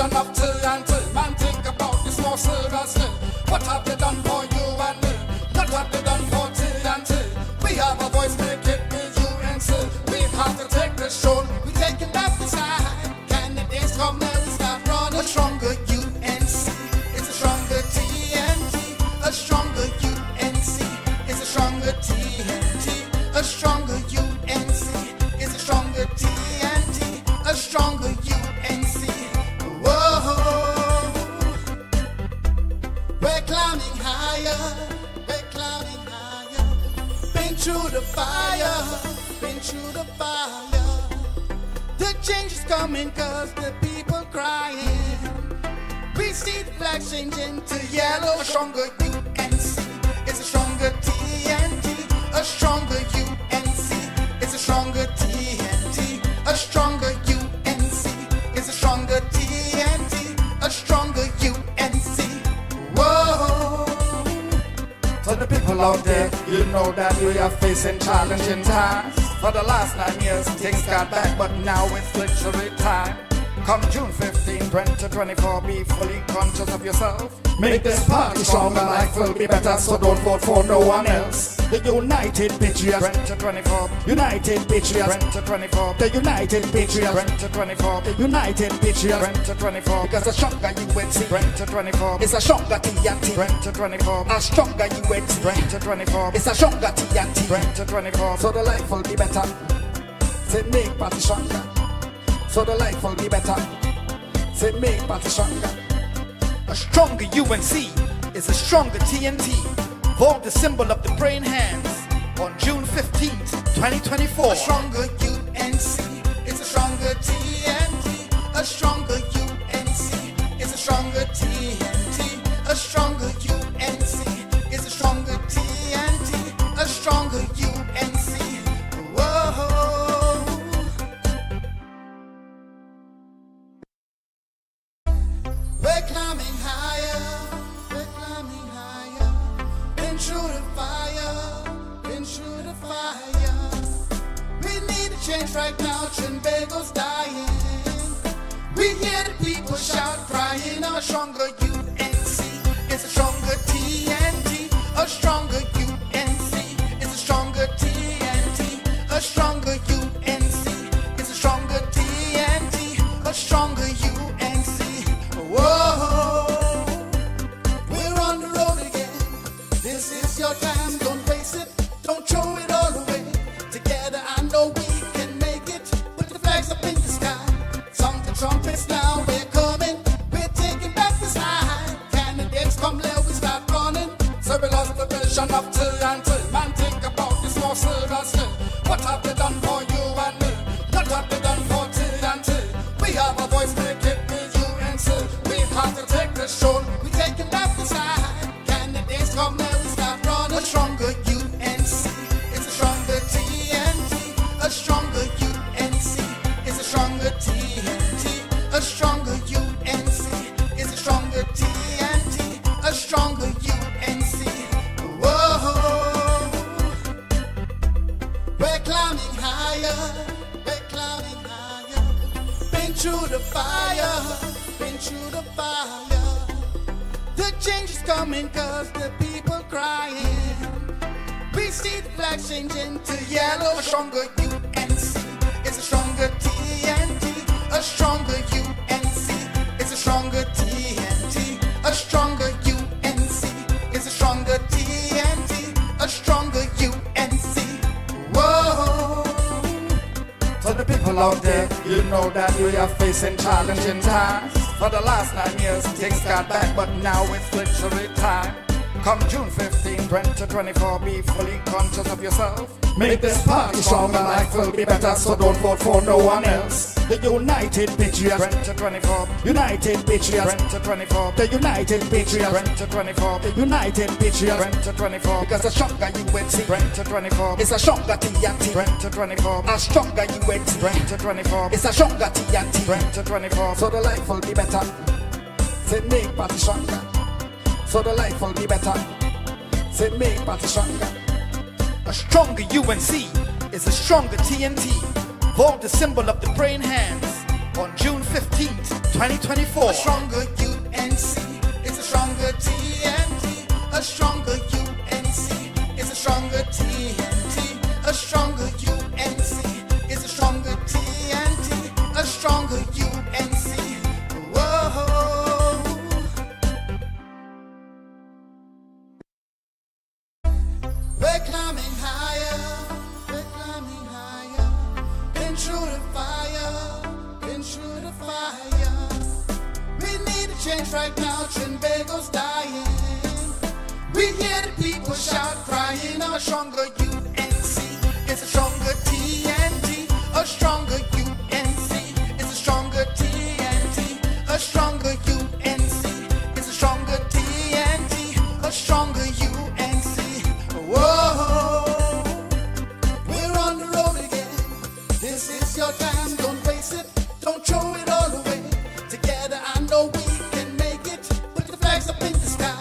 celebration of TNT. Man, think about this more seriously. What have they done for you and me? What have they done for TNT? We have a voice, make it be UNC. We have to take the show. We taking back the side. Candidates come now, we start running. A stronger UNC is a stronger TNT. A stronger UNC is a stronger TNT. A stronger UNC is a stronger TNT. A stronger UNC. Whoa, we're climbing higher. We're climbing higher. Been through the fire. Been through the fire. The change is coming 'cause the people crying. We see the flag changing to yellow. A stronger UNC is a stronger TNT. A stronger UNC is a stronger TNT. A stronger UNC is a stronger TNT. A stronger UNC. Whoa. To the people out there, you know that we are facing challenging times. For the last 9 years, things got bad, but now it's victory time. Come June 15, 2024, be fully conscious of yourself. Make this party stronger, life will be better, so don't vote for no one else. The United Patriots 2024, United Patriots 2024, the United Patriots 2024, the United Patriots 2024. Because a stronger UNC 2024 is a stronger TNT 2024. A stronger UNC 2024 is a stronger TNT 2024. So the life will be better. Say make party stronger. So the life will be better. Say make party stronger. A stronger UNC is a stronger TNT. Vote the symbol of the praying hands on June 15th, 2024. A stronger UNC is a stronger TNT. A stronger UNC is a stronger TNT. A stronger UNC is a stronger TNT. A stronger UNC. Whoa. We're climbing higher. We're climbing higher. Been through the fire. Been through the fire. We need a change right now. Trinbago's dying. We hear the people shout, crying. A stronger UNC is a stronger TNT. A stronger UNC is a stronger TNT. A stronger UNC is a stronger TNT. A stronger UNC. Whoa, we're on the road again. This is your time. Don't waste it. Don't throw it all away. Together, I know we can make it. Put the flags up in the sky. Sound the trumpets now. We're coming. We're taking back the side. Candidates come, let we start running. So we lost the vision of TNT. Man, think about this more seriously. What have they done for you and me? What have they done for TNT? We have a voice, make it be UNC. We have to take the show. We taking back the side. Candidates come, let we start running. A stronger UNC is a stronger TNT. A stronger UNC is a stronger TNT. A stronger UNC is a stronger TNT. A stronger UNC. Whoa, we're climbing higher. We're climbing higher. Been through the fire. Been through the fire. The change is coming 'cause the people crying. We see the flag changing to yellow. A stronger UNC is a stronger TNT. A stronger UNC is a stronger TNT. A stronger UNC is a stronger TNT. A stronger UNC. Whoa. To the people out there, you know that we are facing challenging times. For the last 9 years, things got bad, but now it's victory time. Come June 15, 2024, be fully conscious of yourself. Make this party stronger, life will be better, so don't vote for no one else. The United Patriots 2024, United Patriots 2024, the United Patriots 2024, the United Patriots 2024. Because a stronger UNC 2024 is a stronger TNT 2024. A stronger UNC 2024 is a stronger TNT 2024. So the life will be better. Say make party stronger. So the life will be better. Say make party stronger. A stronger UNC is a stronger TNT. Vote the symbol of the praying hands On June 15th, 2024, a stronger UNC is a stronger TNT. A stronger UNC is a stronger TNT. A stronger UNC is a stronger TNT. A stronger UNC. Whoa. We're climbing higher. We're climbing higher. Been through the fire. Been through the fire. We need a change right now. Trinbago's dying. We hear the people shout, crying. A stronger UNC is a stronger TNT. A stronger UNC is a stronger TNT. A stronger UNC is a stronger TNT. A stronger UNC. Whoa, we're on the road again. This is your time. Don't waste it. Don't throw it all away. Together I know we can make it. Put the flags up in the sky.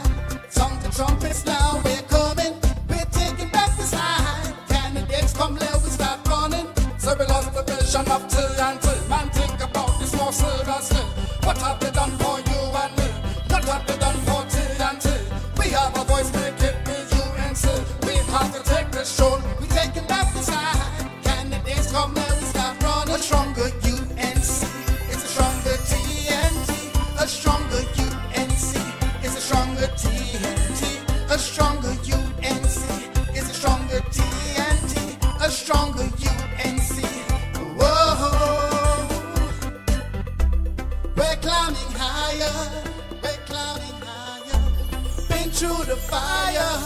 Sound the trumpets now. We're coming. We're taking back this high. Candidates come, let we start running. So we lost the vision of till and till. Man, think about this more seriously. What have they done for you and me? What have they done for till and till? We have a voice, make it be UNC. We have to take this show. We taking back this high. Candidates come, let we start running. A stronger UNC is a stronger TNT. A stronger UNC is a stronger TNT. A stronger UNC is a stronger TNT. A stronger UNC. Whoa, we're climbing higher. We're climbing higher. Been through the fire.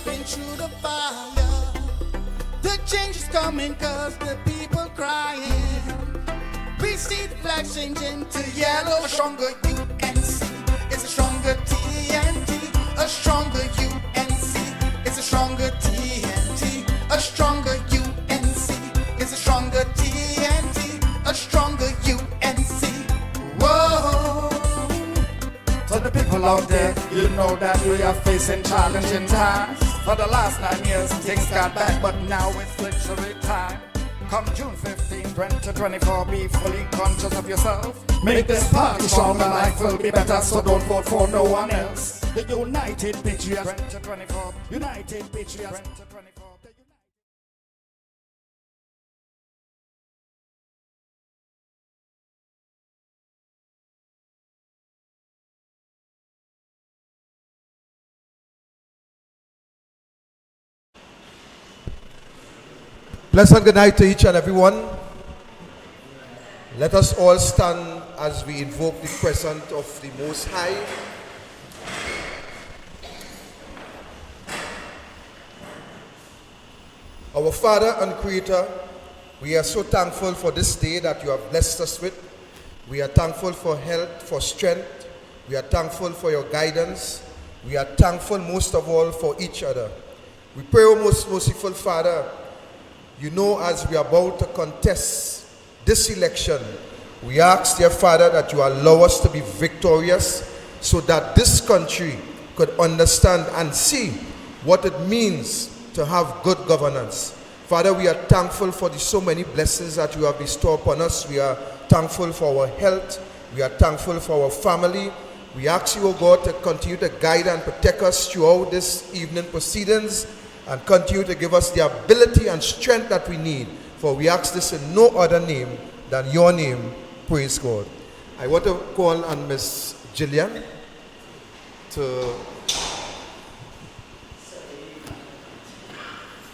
Been through the fire. The change is coming 'cause the people crying. We see the flag changing to yellow. A stronger UNC is a stronger TNT. A stronger UNC is a stronger TNT. A stronger UNC is a stronger TNT. A stronger UNC. Whoa. To the people out there, you know that we are facing challenging times. For the last 9 years, things got bad, but now it's literally time. Come June 15, 2024, be fully conscious of yourself. Make this party stronger, life will be better, so don't vote for no one else. The United Patriots 2024, United Patriots 2024. Pleasant good night to each and everyone. Let us all stand as we invoke the presence of the Most High. Our Father and Creator, we are so thankful for this day that you have blessed us with. We are thankful for health, for strength. We are thankful for your guidance. We are thankful most of all for each other. We pray, O most merciful Father, you know, as we are about to contest this election, we ask, dear Father, that you allow us to be victorious so that this country could understand and see what it means to have good governance. Father, we are thankful for the so many blessings that you have bestowed upon us. We are thankful for our health. We are thankful for our family. We ask you, O God, to continue to guide and protect us throughout this evening proceedings, and continue to give us the ability and strength that we need. For we ask this in no other name than your name. Praise God. I want to call on Miss Jillian to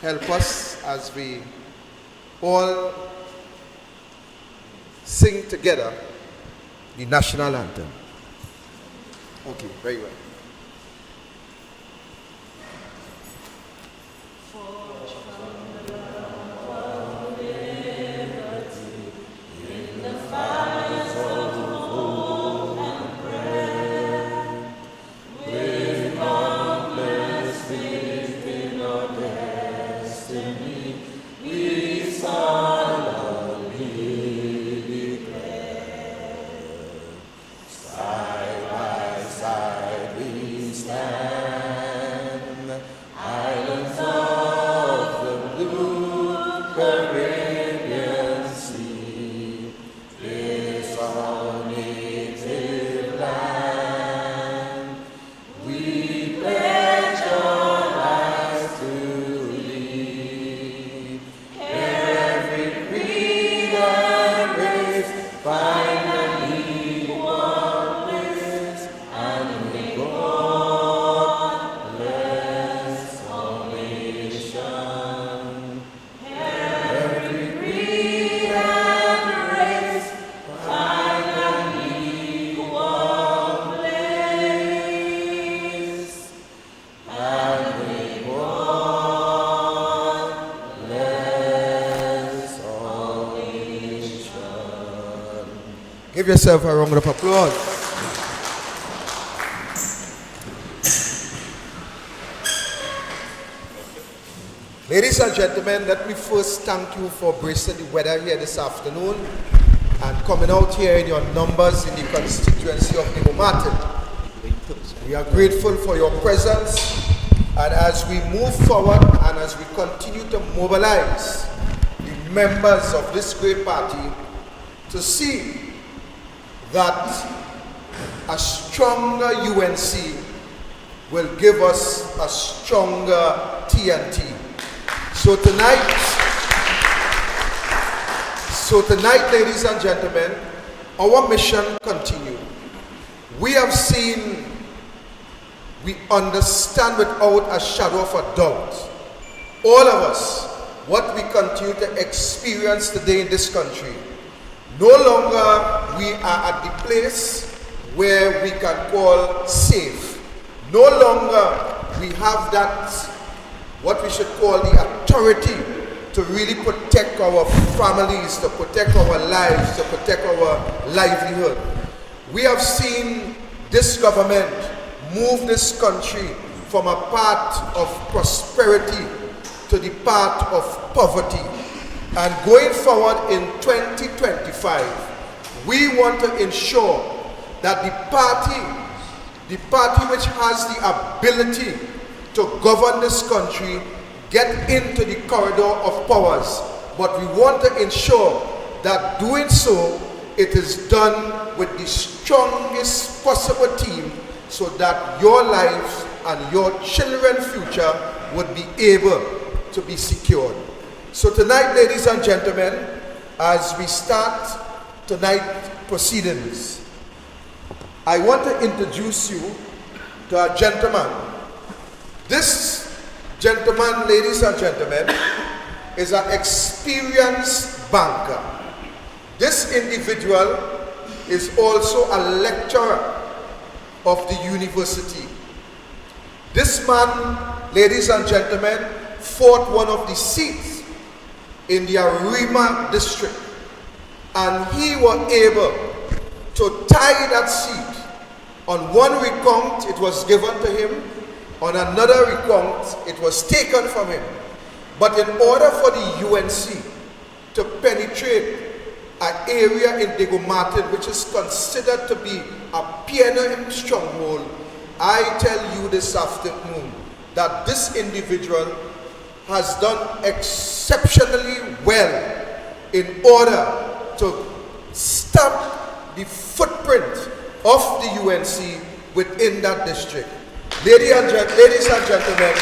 help us as we all sing together the national anthem. Okay, very well. Side by side. Give yourself a round of applause. Ladies and gentlemen, let me first thank you for bracing the weather here this afternoon and coming out here in your numbers in the constituency of Diego Martin. We are grateful for your presence, and as we move forward and as we continue to mobilize the members of this great party to see that a stronger UNC will give us a stronger TNT. So tonight, ladies and gentlemen, our mission continues. We have seen, we understand without a shadow of a doubt, all of us, what we continue to experience today in this country. No longer we are at the place where we can call safe. No longer we have that, what we should call the authority to really protect our families, to protect our lives, to protect our livelihood. We have seen this government move this country from a path of prosperity to the path of poverty. And going forward in 2025, we want to ensure that the party which has the ability to govern this country get into the corridor of powers. But we want to ensure that doing so, it is done with the strongest possible team so that your lives and your children's future would be able to be secured. So tonight, ladies and gentlemen, as we start tonight's proceedings, I want to introduce you to a gentleman. This gentleman, ladies and gentlemen, is an experienced banker. This individual is also a lecturer of the university. This man, ladies and gentlemen, fought one of the seats in the Arima district, and he was able to tie that seat. On one recount, it was given to him. On another recount, it was taken from him. But in order for the UNC to penetrate an area in Diego Martin, which is considered to be a pioneering stronghold, I tell you this afternoon that this individual has done exceptionally well in order to stop the footprint of the UNC within that district. Ladies and gentlemen,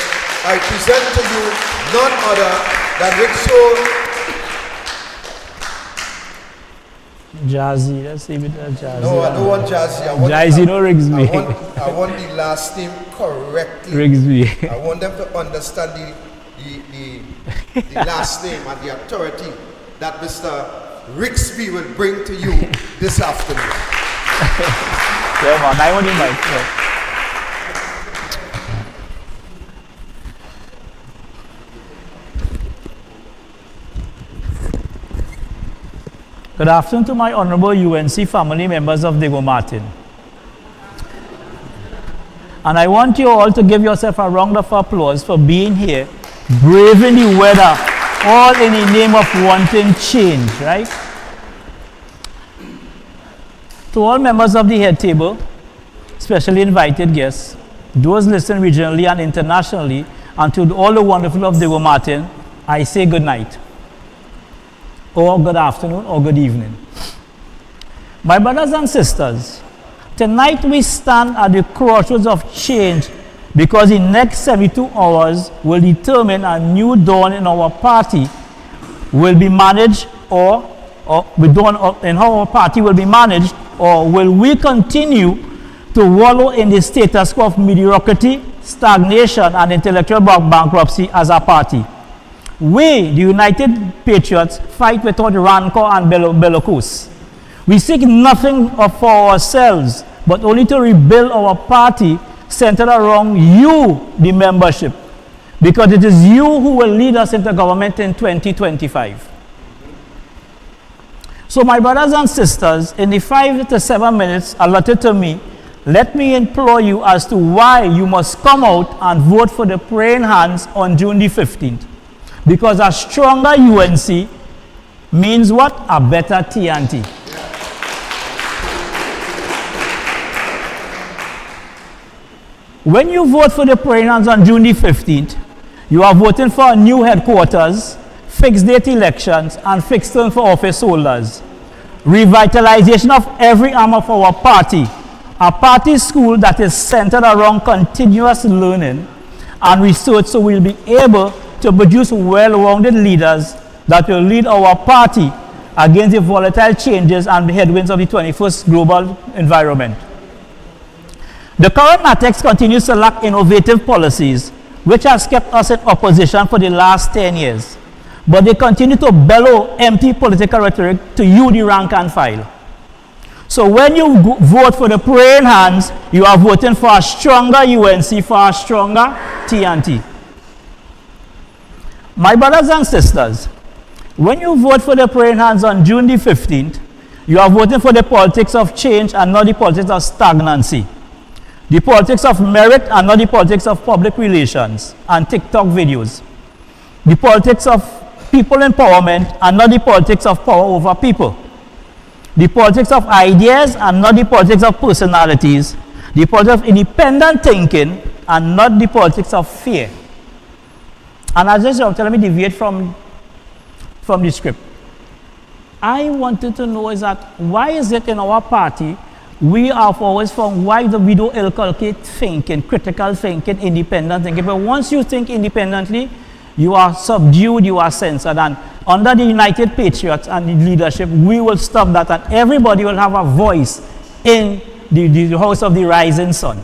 I present to you none other than Rickso. Jazzy, let's leave it at Jazzy. No, I don't want Jazzy. Jazzy, no Rigsby. I want the last name correctly. Rigsby. I want them to understand the last name and the authority that Mr. Rigsby will bring to you this afternoon. Yeah, man, I want him right. Yeah. Good afternoon to my honorable UNC family members of Diego Martin. And I want you all to give yourself a round of applause for being here, braving the weather, all in the name of wanting change, right? To all members of the head table, specially invited guests, those listening regionally and internationally, and to all the wonderful of Diego Martin, I say good night, or good afternoon, or good evening. My brothers and sisters, tonight we stand at the crossroads of change because the next 72 hours will determine a new dawn in our party will be managed or in how our party will be managed, or will we continue to wallow in the status quo of mediocrity, stagnation, and intellectual bankruptcy as a party. We, the United Patriots, fight without rancor and bellicose. We seek nothing for ourselves, but only to rebuild our party centered around you, the membership, because it is you who will lead us into government in 2025. So my brothers and sisters, in the 5 to 7 minutes allotted to me, let me implore you as to why you must come out and vote for the praying hands on June the 15th. Because a stronger UNC means what? A better TNT. When you vote for the praying hands on June the 15th, you are voting for a new headquarters, fixed date elections, and fixed term for office holders. Revitalization of every arm of our party. A party school that is centered around continuous learning and research, so we'll be able to produce well-rounded leaders that will lead our party against the volatile changes and the headwinds of the 21st global environment. The current NATEX continues to lack innovative policies, which has kept us in opposition for the last 10 years. But they continue to bellow empty political rhetoric to you, the rank and file. So when you vote for the praying hands, you are voting for a stronger UNC, for a stronger TNT. My brothers and sisters, when you vote for the praying hands on June the 15th, you are voting for the politics of change and not the politics of stagnancy. The politics of merit and not the politics of public relations and TikTok videos. The politics of people empowerment and not the politics of power over people. The politics of ideas and not the politics of personalities. The politics of independent thinking and not the politics of fear. And as just let me deviate from the script. I wanted to know is that why is it in our party we have always found why we don't inculcate thinking, critical thinking, independent thinking. But once you think independently, you are subdued, you are censored. And under the United Patriots and the leadership, we will stop that and everybody will have a voice in the house of the rising sun.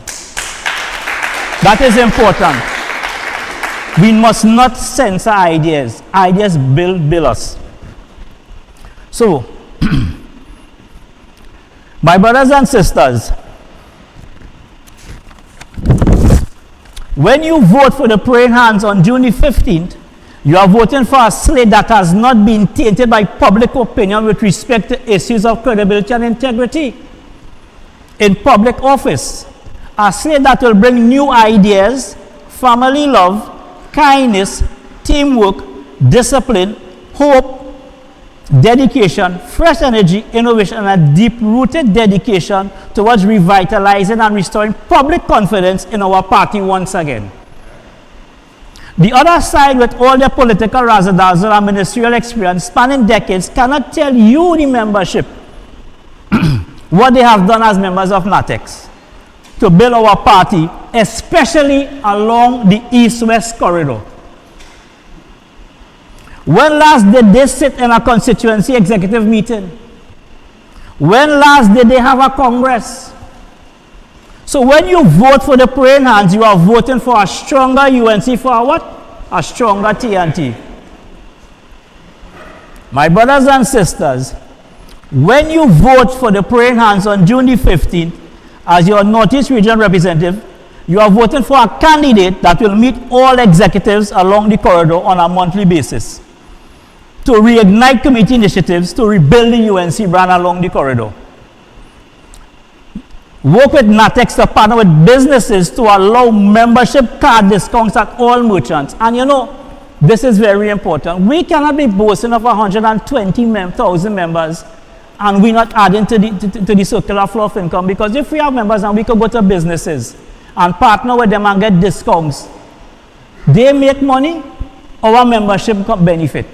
That is important. We must not censor ideas. Ideas build us. So, my brothers and sisters, when you vote for the praying hands on June the 15th, you are voting for a slate that has not been tainted by public opinion with respect to issues of credibility and integrity in public office. A slate that will bring new ideas, family love, kindness, teamwork, discipline, hope, dedication, fresh energy, innovation, and a deep-rooted dedication towards revitalizing and restoring public confidence in our party once again. The other side, with all their political razzle-dazzle and ministerial experience spanning decades, cannot tell you, the membership, what they have done as members of NATEX to build our party, especially along the east-west corridor. When last did they sit in a constituency executive meeting? When last did they have a congress? So when you vote for the praying hands, you are voting for a stronger UNC, for a what? A stronger TNT. My brothers and sisters, when you vote for the praying hands on June the 15th as your Northeast Region representative, you are voting for a candidate that will meet all executives along the corridor on a monthly basis to reignite committee initiatives to rebuild the UNC brand along the corridor. Work with NATEX to partner with businesses to allow membership card discounts at all merchants. And you know, this is very important. We cannot be boasting of 120,000 members and we're not adding to the circular flow of income, because if we have members and we could go to businesses and partner with them and get discounts, they make money, our membership benefit.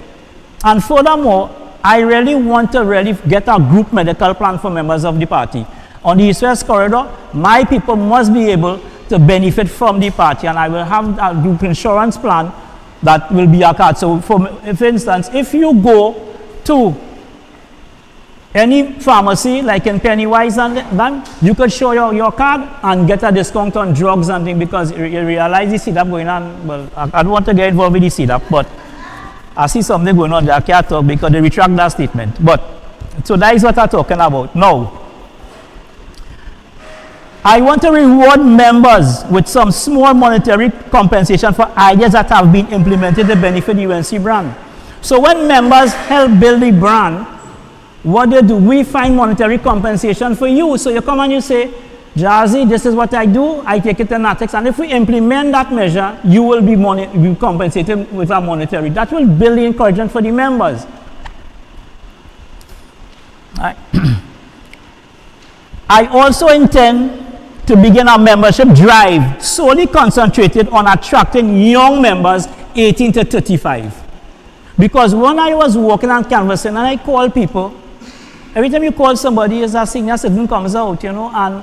And furthermore, I really want to get a group medical plan for members of the party. On the East-West corridor, my people must be able to benefit from the party, and I will have a group insurance plan that will be a card. So for instance, if you go to any pharmacy, like in Pennywise and then you could show your card and get a discount on drugs and things, because you realize the setup going on. Well, I don't want to get involved with the setup, but I see something going on there. I can't talk because they retract that statement. But so that is what I'm talking about. Now, I want to reward members with some small monetary compensation for ideas that have been implemented to benefit the UNC brand. So when members help build the brand, What they do, we find monetary compensation for you. So you come and you say, Jazzy, this is what I do, I take it to NATEX, and if we implement that measure, you will be compensated with a monetary. That will build the encouragement for the members. I also intend to begin a membership drive solely concentrated on attracting young members 18 to 35. Because when I was walking and canvassing and I call people, every time you call somebody, is a senior citizen comes out, you know, and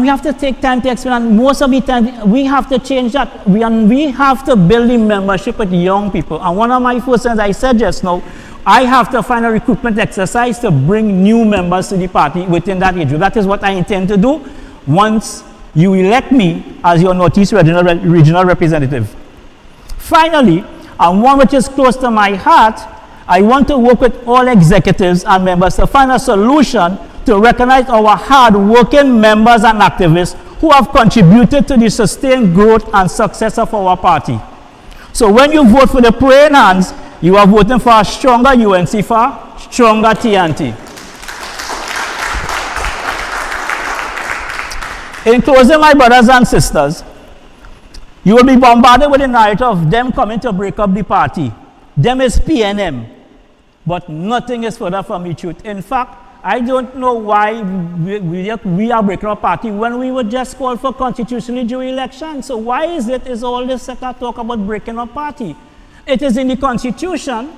we have to take time to explain, and most of the time we have to change that. We have to build the membership with young people. And one of my first things I said just now, I have to find a recruitment exercise to bring new members to the party within that age group. That is what I intend to do once you elect me as your Northeast regional representative. Finally, and one which is close to my heart, I want to work with all executives and members to find a solution to recognize our hard-working members and activists who have contributed to the sustained growth and success of our party. So when you vote for the praying hands, you are voting for a stronger UNC, for stronger TNT. In closing, my brothers and sisters, you will be bombarded with the narrative of them coming to break up the party. Them is PNM, but nothing is further from the truth. In fact, I don't know why we are breaking up party when we would just call for constitutionally due election. So why is all this talk about breaking up party? It is in the Constitution,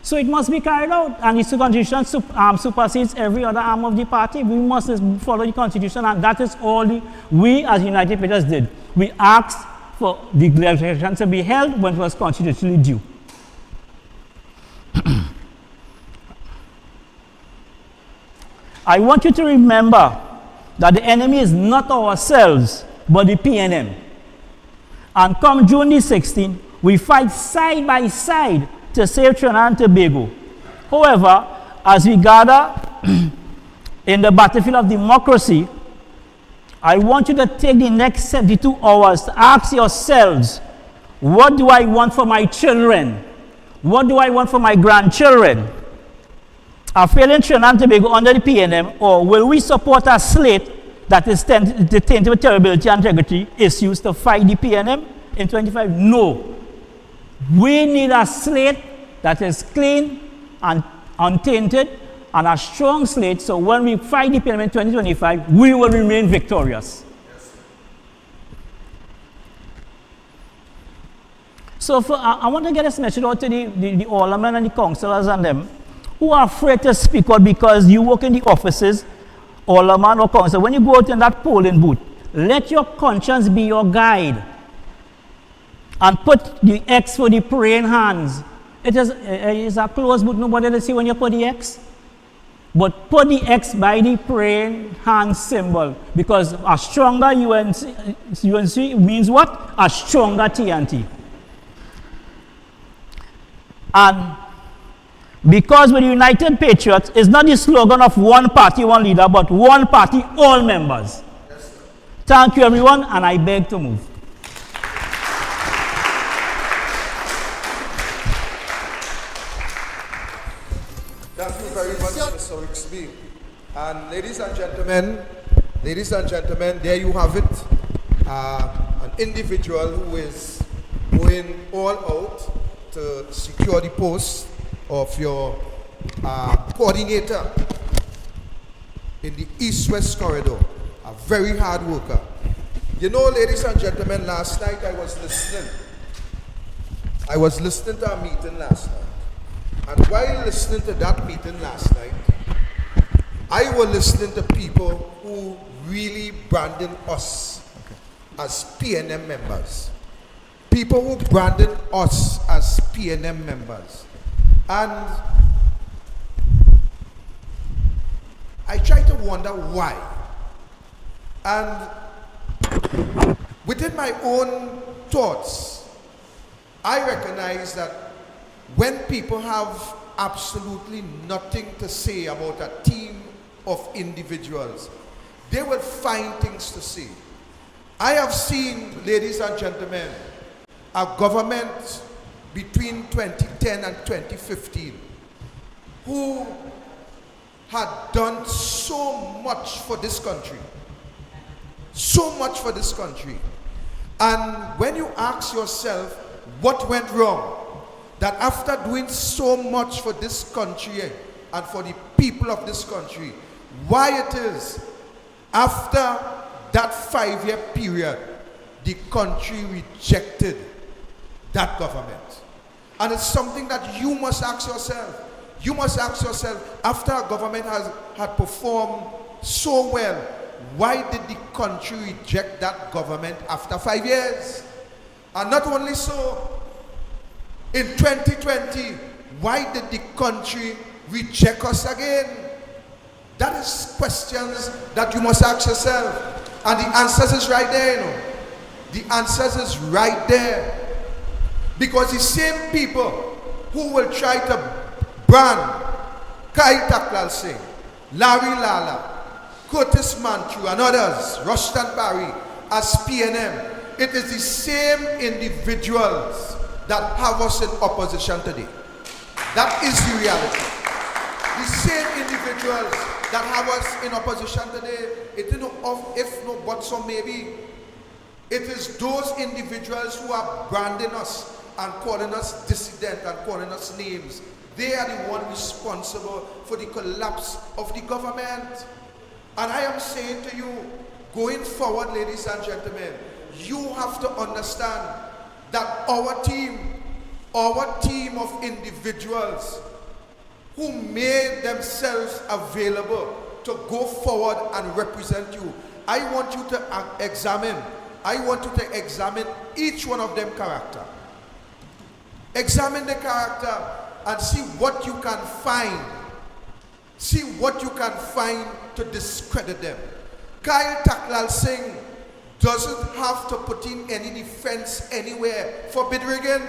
so it must be carried out. And the Constitution supersedes every other arm of the party. We must follow the Constitution, and that is all we as United Patriots did. We asked for the election to be held when it was constitutionally due. I want you to remember that the enemy is not ourselves, but the PNM. And come June the 16th, we fight side by side to save Trinidad and Tobago. However, as we gather in the battlefield of democracy, I want you to take the next 72 hours to ask yourselves, what do I want for my children? What do I want for my grandchildren? Are failing Trinidad and Tobago under the PNM, or will we support a slate that is tainted with terribility and integrity issues to fight the PNM in 25? No. We need a slate that is clean and untainted and a strong slate, so when we fight the PNM in 2025, we will remain victorious. Yes. So I want to get this message out to the aldermen and the councillors and them who are afraid to speak out because you work in the offices, alderman or councillor. When you go out in that polling booth, let your conscience be your guide. And put the X for the praying hands. It is a closed book, nobody will see when you put the X. But put the X by the praying hands symbol, because a stronger UNC means what? A stronger TNT. And because we're the United Patriots, it's not the slogan of one party, one leader, but one party, all members. Yes. Thank you, everyone, and I beg to move. Thank you very much, Mr. Wixby. And ladies and gentlemen, there you have it. An individual who is going all out to secure the post of your coordinator in the East-West corridor. A very hard worker. You know, ladies and gentlemen, last night I was listening to a meeting last night. And while listening to that meeting last night, I was listening to people who really branded us as PNM members. People who branded us as PNM members. And I try to wonder why. And within my own thoughts, I recognize that when people have absolutely nothing to say about a team of individuals, they will find things to say. I have seen, ladies and gentlemen, a government between 2010 and 2015 who had done so much for this country. So much for this country. And when you ask yourself what went wrong, that after doing so much for this country and for the people of this country, why it is after that 5-year period, the country rejected that government. And it's something that you must ask yourself. You must ask yourself, after a government had performed so well, why did the country reject that government after 5 years? And not only so, in 2020, why did the country reject us again? That is questions that you must ask yourself. And the answers is right there, you know. The answers is right there. Because the same people who will try to brand Kyle Taklal Singh, Larry Lala, Curtis Mantru and others, Rushton Barry as PNM, it is the same individuals that have us in opposition today. That is the reality. The same individuals that have us in opposition today, it is no if no buts or maybe. It is those individuals who are branding us and calling us dissident and calling us names. They are the one responsible for the collapse of the government. And I am saying to you, going forward, ladies and gentlemen, you have to understand that our team of individuals who made themselves available to go forward and represent you, I want you to examine each one of them character. Examine the character and see what you can find. See what you can find to discredit them. Kyle Taklal Singh doesn't have to put in any defense anywhere for bid rigging.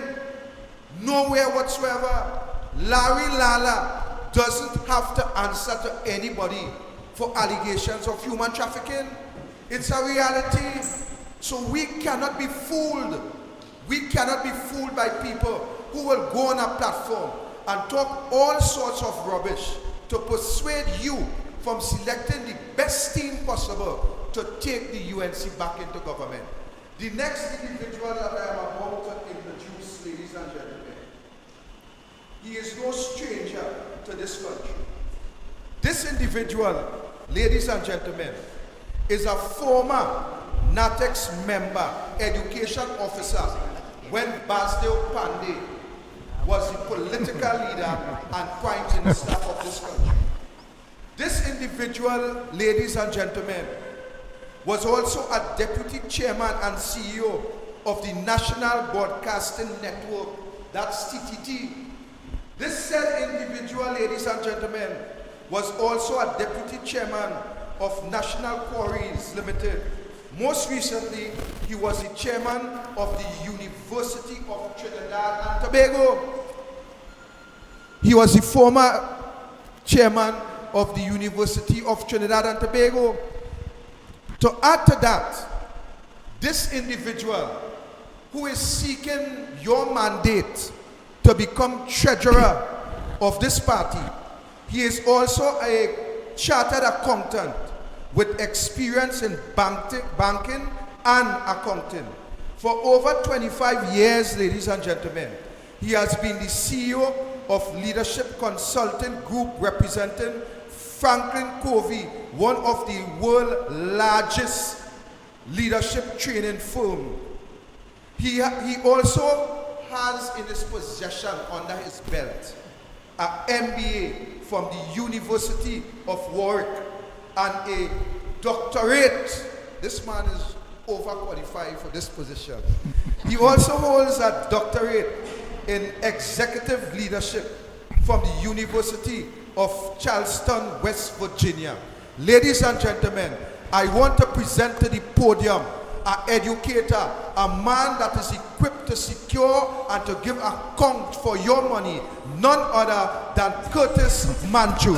Nowhere whatsoever. Larry Lala doesn't have to answer to anybody for allegations of human trafficking. It's a reality. So we cannot be fooled. We cannot be fooled by people who will go on a platform and talk all sorts of rubbish to persuade you from selecting the best team possible to take the UNC back into government. The next individual that I am about to introduce, ladies and gentlemen, he is no stranger to this country. This individual, ladies and gentlemen, is a former NATEX member, education officer, when Basdeo Pandey was the political leader and prime minister of this country. This individual, ladies and gentlemen, was also a deputy chairman and CEO of the National Broadcasting Network, that's TTT. This said individual, ladies and gentlemen, was also a deputy chairman of National Quarries Limited. Most recently, he was the chairman of the University of Trinidad and Tobago. He was the former chairman of the University of Trinidad and Tobago. To add to that, this individual who is seeking your mandate to become treasurer of this party, he is also a chartered accountant with experience in banking and accounting. For over 25 years, ladies and gentlemen, he has been the CEO of Leadership Consulting Group representing Franklin Covey, one of the world's largest leadership training firm. He also has in his possession, under his belt, an MBA from the University of Warwick and a doctorate. This man is overqualified for this position. He also holds a doctorate in executive leadership from the University of Charleston, West Virginia. Ladies and gentlemen, I want to present to the podium an educator, a man that is equipped to secure and to give account for your money, none other than Curtis Mantru.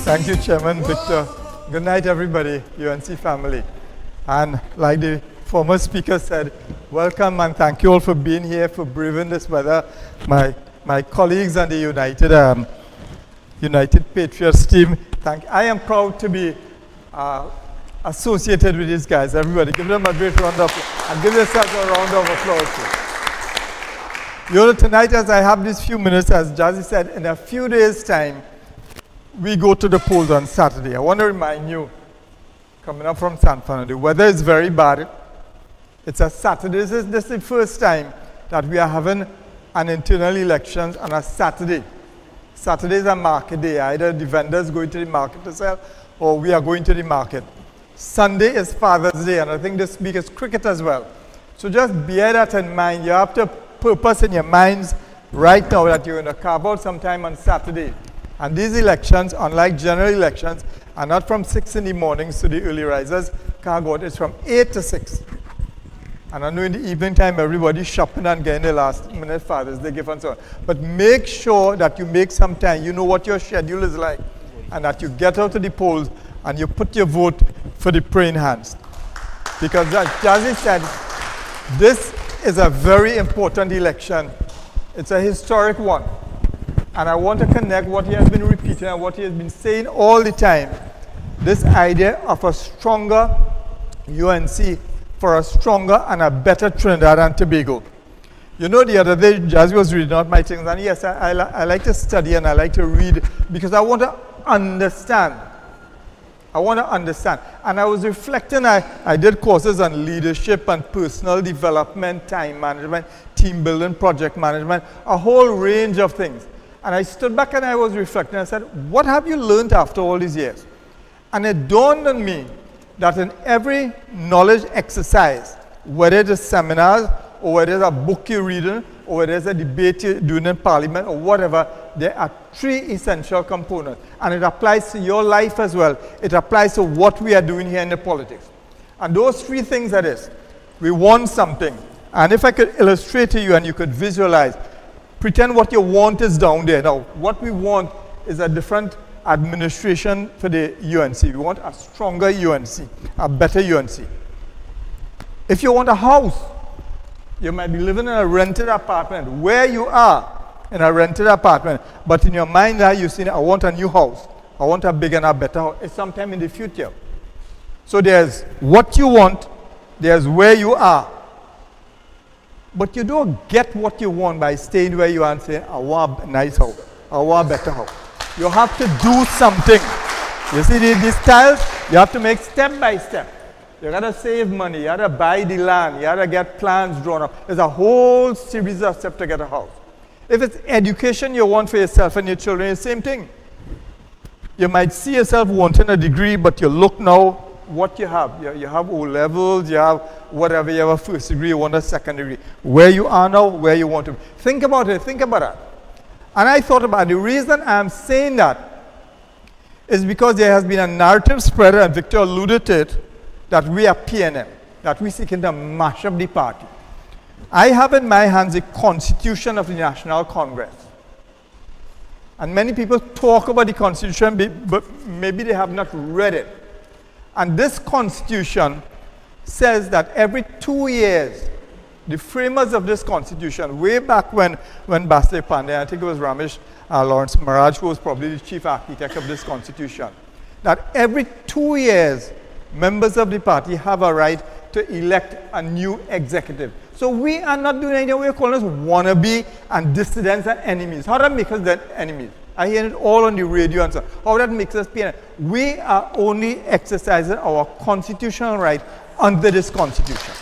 Thank you, Chairman Victor. Good night, everybody, UNC family. And like the former speaker said, welcome and thank you all for being here, for braving this weather. My colleagues and the United Patriots team, I am proud to be associated with these guys. Everybody, give them a great round of applause. And give yourselves a round of applause too. You know, tonight as I have these few minutes, as Jazzy said, in a few days' time, we go to the polls on Saturday. I want to remind you, coming up from San Fernando, the weather is very bad. It's a Saturday. This is the first time that we are having an internal elections on a Saturday. Saturday is a market day. Either the vendors going to the market to sell, or we are going to the market. Sunday is Father's Day, and I think this week is cricket as well. So just bear that in mind. You have to purpose in your minds right now that you're going to carve out some time on Saturday. And these elections, unlike general elections, are not from 6 in the morning, so the early risers can't go out. It's from 8 to 6. And I know in the evening time, everybody's shopping and getting the last minute Father's Day gift and so on. But make sure that you make some time. You know what your schedule is like. And that you get out to the polls and you put your vote for the praying hands. Because as Jazzy said, this is a very important election. It's a historic one. And I want to connect what he has been repeating and what he has been saying all the time. This idea of a stronger UNC for a stronger and a better Trinidad and Tobago. You know, the other day, Jazzy was reading out my things, and yes, I like to study and I like to read because I want to understand. I want to understand. And I was reflecting, I did courses on leadership and personal development, time management, team building, project management, a whole range of things. And I stood back and I was reflecting. I said, what have you learned after all these years? And it dawned on me that in every knowledge exercise, whether it is seminars, or whether it's a book you're reading, or whether it's a debate you're doing in Parliament, or whatever, there are 3 essential components. And it applies to your life as well. It applies to what we are doing here in the politics. And those 3 things are this. We want something. And if I could illustrate to you and you could visualize, pretend what you want is down there. Now, what we want is a different administration for the UNC. We want a stronger UNC, a better UNC. If you want a house, you might be living in a rented apartment. Where you are in a rented apartment, but in your mind now you're saying, I want a new house. I want a bigger and a better house. It's sometime in the future. So there's what you want, there's where you are. But you don't get what you want by staying where you are and saying, I want a nice house, I want a better house. You have to do something. You see these styles, you have to make step by step. You got to save money, you got to buy the land, you got to get plans drawn up. There's a whole series of steps to get a house. If it's education you want for yourself and your children, it's the same thing. You might see yourself wanting a degree, but you look now what you have. You have O-levels, you have whatever, you have a first degree, you want a second degree. Where you are now, where you want to be. Think about it, think about that. And I thought about it. The reason I'm saying that is because there has been a narrative spread, and Victor alluded to it, that we are PNM, that we're seeking to mash up the party. I have in my hands the Constitution of the National Congress. And many people talk about the Constitution, but maybe they have not read it. And this Constitution says that every 2 years, the framers of this Constitution, way back when Bastille Pandey, I think it was Ramesh Lawrence Maharaj, who was probably the chief architect of this Constitution, that every 2 years, members of the party have a right to elect a new executive. So we are not doing anything. We're calling us wannabe and dissidents and enemies. How that makes us then enemies? I hear it all on the radio and so on. How that makes us PNM? We are only exercising our constitutional right under this Constitution.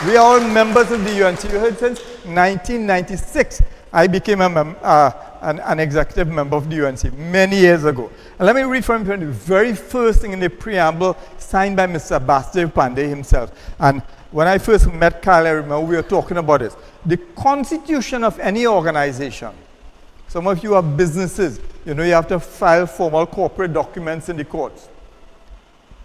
We are all members of the UNC. You heard since 1996, I became an executive member of the UNC many years ago. And let me read from the very first thing in the preamble signed by Mr. Bastille Pandey himself. And when I first met Kyle, I remember we were talking about this. The constitution of any organization. Some of you have businesses. You know, you have to file formal corporate documents in the courts.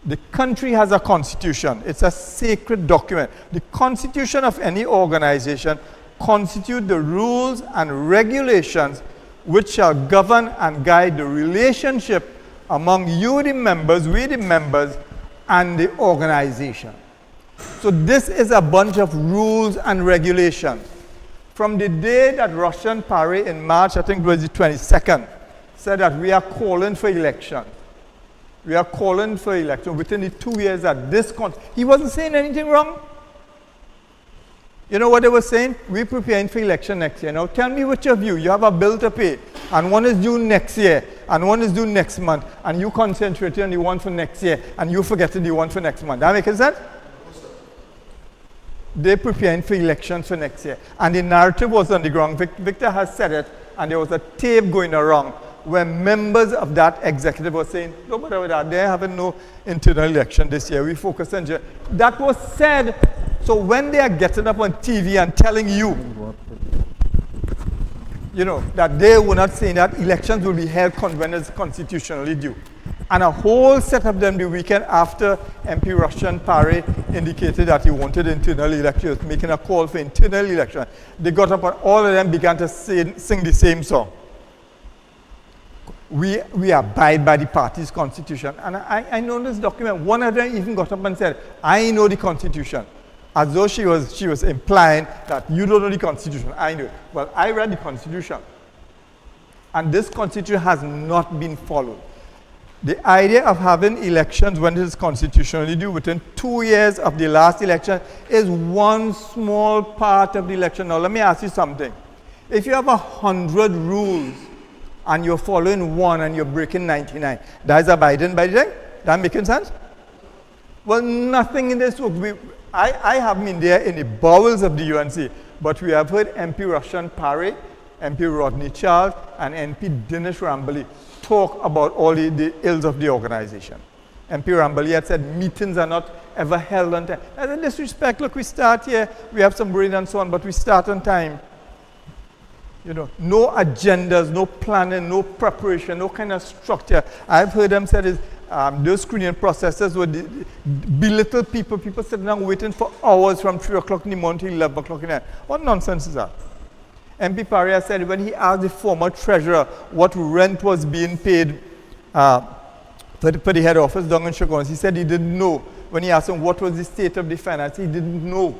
The country has a constitution. It's a sacred document. The constitution of any organization constitutes the rules and regulations which shall govern and guide the relationship among you, the members, we, the members, and the organization. So this is a bunch of rules and regulations. From the day that Russian Party in March, I think it was the 22nd, said that we are calling for election. We are calling for election within the 2 years that this he wasn't saying anything wrong. You know what they were saying? We're preparing for election next year. Now tell me which of you have a bill to pay, and one is due next year, and one is due next month, and you concentrating on the one for next year, and you forgetting the one for next month. That makes sense? They're preparing for elections for next year. And the narrative was on the ground. Victor has said it, and there was a tape going around where members of that executive were saying, don't bother with that, they're having no internal election this year. We focus on... That was said. So when they are getting up on TV and telling you, you know, that they were not saying that elections will be held when it's constitutionally due. And a whole set of them the weekend after MP Russian Party indicated that he wanted internal elections, making a call for internal election. They got up and all of them began to sing the same song. We abide by the party's constitution. And I know this document, one of them even got up and said, I know the constitution. As though she was implying that you don't know the constitution, I know it. Well, I read the constitution. And this constitution has not been followed. The idea of having elections when it is constitutionally due within 2 years of the last election is one small part of the election. Now, let me ask you something. If you have 100 rules and you're following one and you're breaking 99, that is abiding by the thing? That making sense? Well, nothing in this book. I haven't been there in the bowels of the UNC, but we have heard MP Russian Party, MP Rodney Charles, and MP Dinesh Rambali talk about all the ills of the organization. MP Rambali had said meetings are not ever held on time. As a disrespect, look, we start here, we have some brain and so on, but we start on time. You know, no agendas, no planning, no preparation, no kind of structure. I've heard them say those screening processes would belittle people sitting down waiting for hours from 3 o'clock in the morning to 11 o'clock in the night. What nonsense is that? MP Paria said when he asked the former treasurer what rent was being paid for the head office down in Chaguanas, he said he didn't know. When he asked him what was the state of the finance, he didn't know.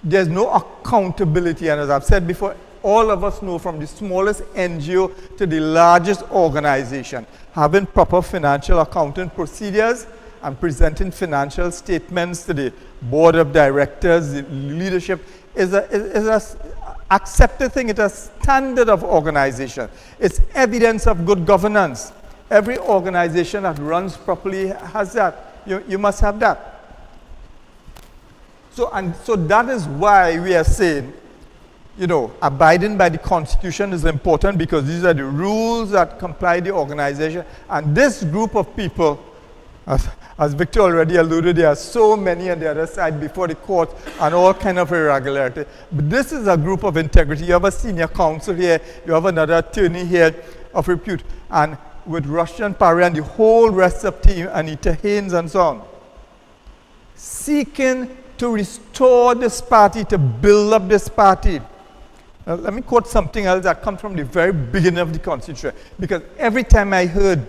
There's no accountability, and as I've said before, all of us know from the smallest NGO to the largest organization, having proper financial accounting procedures and presenting financial statements to the board of directors, the leadership, is a accepted thing. It's a standard of organization. It's evidence of good governance. Every organization that runs properly has that. You must have that. So that is why we are saying, you know, abiding by the Constitution is important because these are the rules that comply the organization. And this group of people, as Victor already alluded, there are so many on the other side before the court and all kind of irregularity. But this is a group of integrity. You have a senior counsel here, you have another attorney here of repute. And with Russian Party and the whole rest of team, Anita Haynes and so on, seeking to restore this party, to build up this party. Now, let me quote something else that comes from the very beginning of the Constitution. Because every time I heard,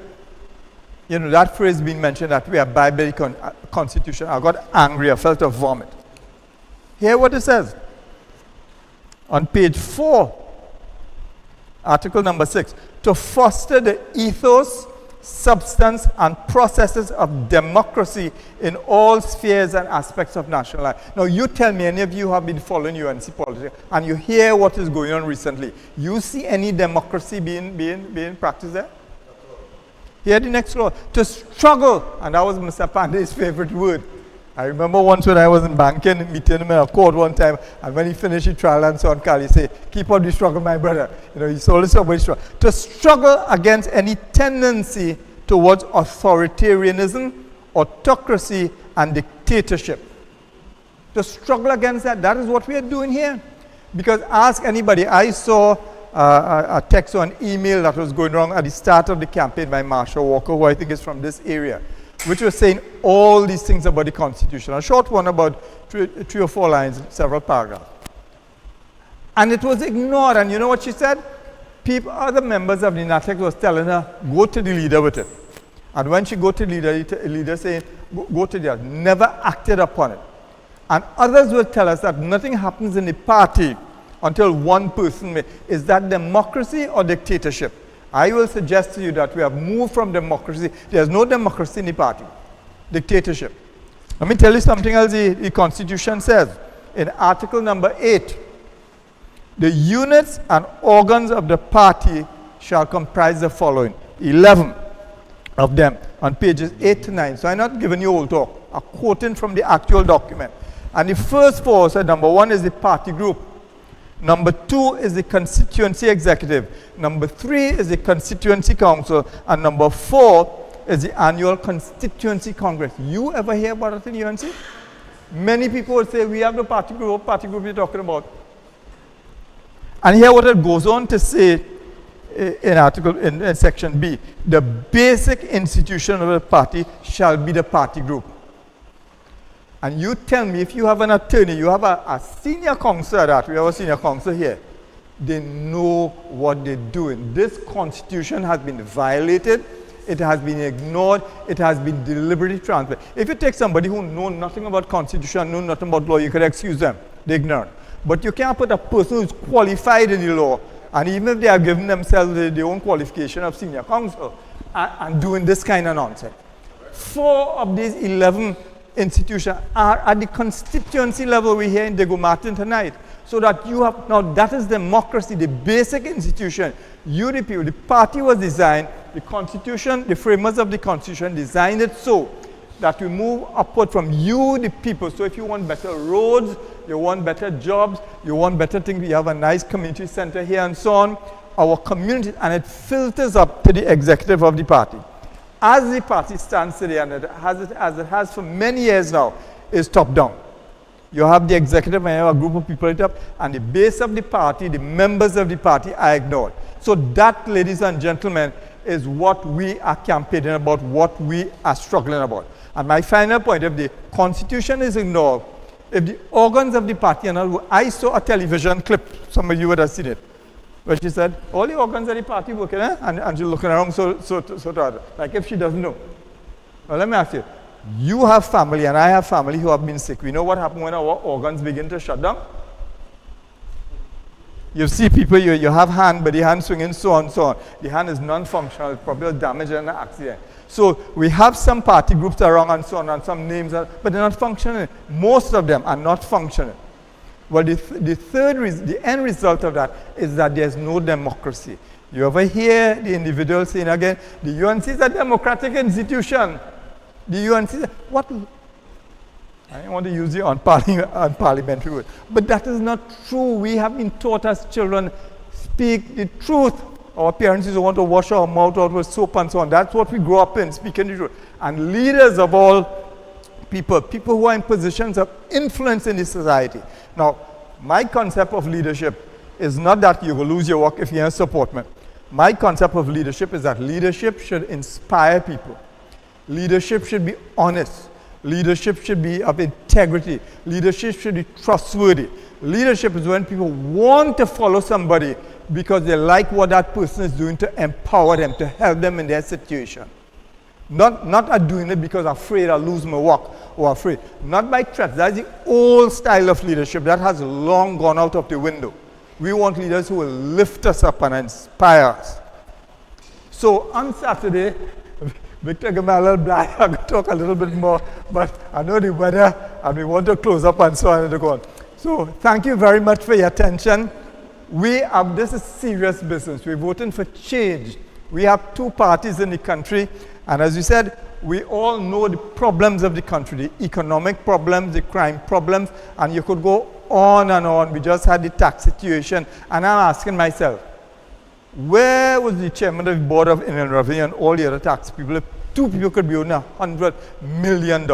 you know, that phrase being mentioned that we abide by the Constitution, I got angry, I felt a vomit. Hear what it says. On page 4, article number 6, to foster the ethos, substance, and processes of democracy in all spheres and aspects of national life. Now, you tell me, any of you have been following UNC politics, and you hear what is going on recently. You see any democracy being practiced there? Here the next law, to struggle, and that was Mr. Pandey's favorite word. I remember once when I was in banking, meeting him in a court one time, and when he finished his trial and so on, Carl, he said, keep on the struggle, my brother. You know, he told us about struggle. To struggle against any tendency towards authoritarianism, autocracy, and dictatorship. To struggle against that, that is what we are doing here. Because ask anybody, I saw a text or an email that was going wrong at the start of the campaign by Marshall Walker, who I think is from this area, which was saying all these things about the Constitution. A short one about three or four lines, several paragraphs. And it was ignored. And you know what she said? Other members of the NATEC was telling her, go to the leader with it. And when she go to leader, the leader say, go to the other. Never acted upon it. And others will tell us that nothing happens in the party until one person may. Is that democracy or dictatorship? I will suggest to you that we have moved from democracy. There's no democracy in the party. Dictatorship. Let me tell you something else the Constitution says. In Article number 8, the units and organs of the party shall comprise the following. 11 of them on pages 8 to 9. So I'm not giving you all talk. I'm quoting from the actual document. And the first four said number 1 is the party group. Number 2 is the constituency executive. Number 3 is the constituency council. And number 4 is the annual constituency congress. You ever hear about it in UNC? Many people would say, we have the party group. What party group you're talking about? And here what it goes on to say in section B. The basic institution of the party shall be the party group. And you tell me, if you have an attorney, you have a senior counsel that, we have a senior counsel here, they know what they're doing. This constitution has been violated, it has been ignored, it has been deliberately transferred. If you take somebody who knows nothing about constitution, knows nothing about law, you could excuse them, they're ignorant. But you can't put a person who's qualified in the law, and even if they have given themselves their own qualification of senior counsel, and doing this kind of nonsense. 4 of these 11 institutions are at the constituency level we hear in Diego Martin tonight. So that you have, now that is democracy, the basic institution. You, the people, the party was designed, the constitution, the framers of the constitution designed it so that we move upward from you, the people. So if you want better roads, you want better jobs, you want better things, we have a nice community center here and so on. Our community, and it filters up to the executive of the party. As the party stands today, and as it has for many years now, is top-down. You have the executive and you have a group of people at the top, and the base of the party, the members of the party are ignored. So that, ladies and gentlemen, is what we are campaigning about, what we are struggling about. And my final point, if the constitution is ignored, if the organs of the party are not, I saw a television clip, some of you would have seen it, where she said, all the organs of the party working, eh? And she's looking around so like if she doesn't know. Well, let me ask you, you have family and I have family who have been sick. We know what happens when our organs begin to shut down. You see people, you have hand, but the hand swinging so on, so on. The hand is non-functional, it's probably damaged in an accident. So we have some party groups around and so on, and some names, but they're not functioning. Most of them are not functioning. Well, the end result of that is that there's no democracy. You ever hear the individual saying again, the UNC is a democratic institution. The UNC is what? I don't want to use the unparliamentary word. But that is not true. We have been taught as children, speak the truth. Our parents used to want to wash our mouth out with soap and so on. That's what we grow up in, speaking the truth. And leaders of all people who are in positions of influence in this society. Now, my concept of leadership is not that you will lose your work if you have support me. My concept of leadership is that leadership should inspire people. Leadership should be honest. Leadership should be of integrity. Leadership should be trustworthy. Leadership is when people want to follow somebody because they like what that person is doing to empower them, to help them in their situation. Not doing it because I'm afraid I'll lose my work or afraid. Not by threats. That's the old style of leadership that has long gone out of the window. We want leaders who will lift us up and inspire us. So on Saturday, Victor gave me a little black. I'm going to talk a little bit more, but I know the weather and we want to close up and so on and so on. So thank you very much for your attention. This is serious business. We're voting for change. We have 2 parties in the country, and as you said, we all know the problems of the country, the economic problems, the crime problems, and you could go on and on. We just had the tax situation, and I'm asking myself, where was the chairman of the board of Inland Revenue and all the other tax people? If 2 people could be owning $100 million.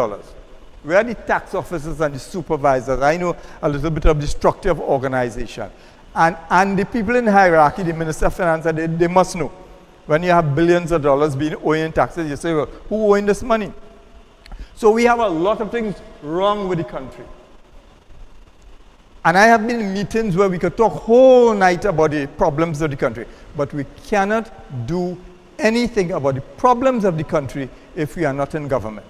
Where are the tax officers and the supervisors? I know a little bit of the structure of organization. And the people in hierarchy, the Minister of Finance, they must know. When you have billions of dollars being owing in taxes, you say, well, who owing this money? So we have a lot of things wrong with the country. And I have been in meetings where we could talk whole night about the problems of the country. But we cannot do anything about the problems of the country if we are not in government.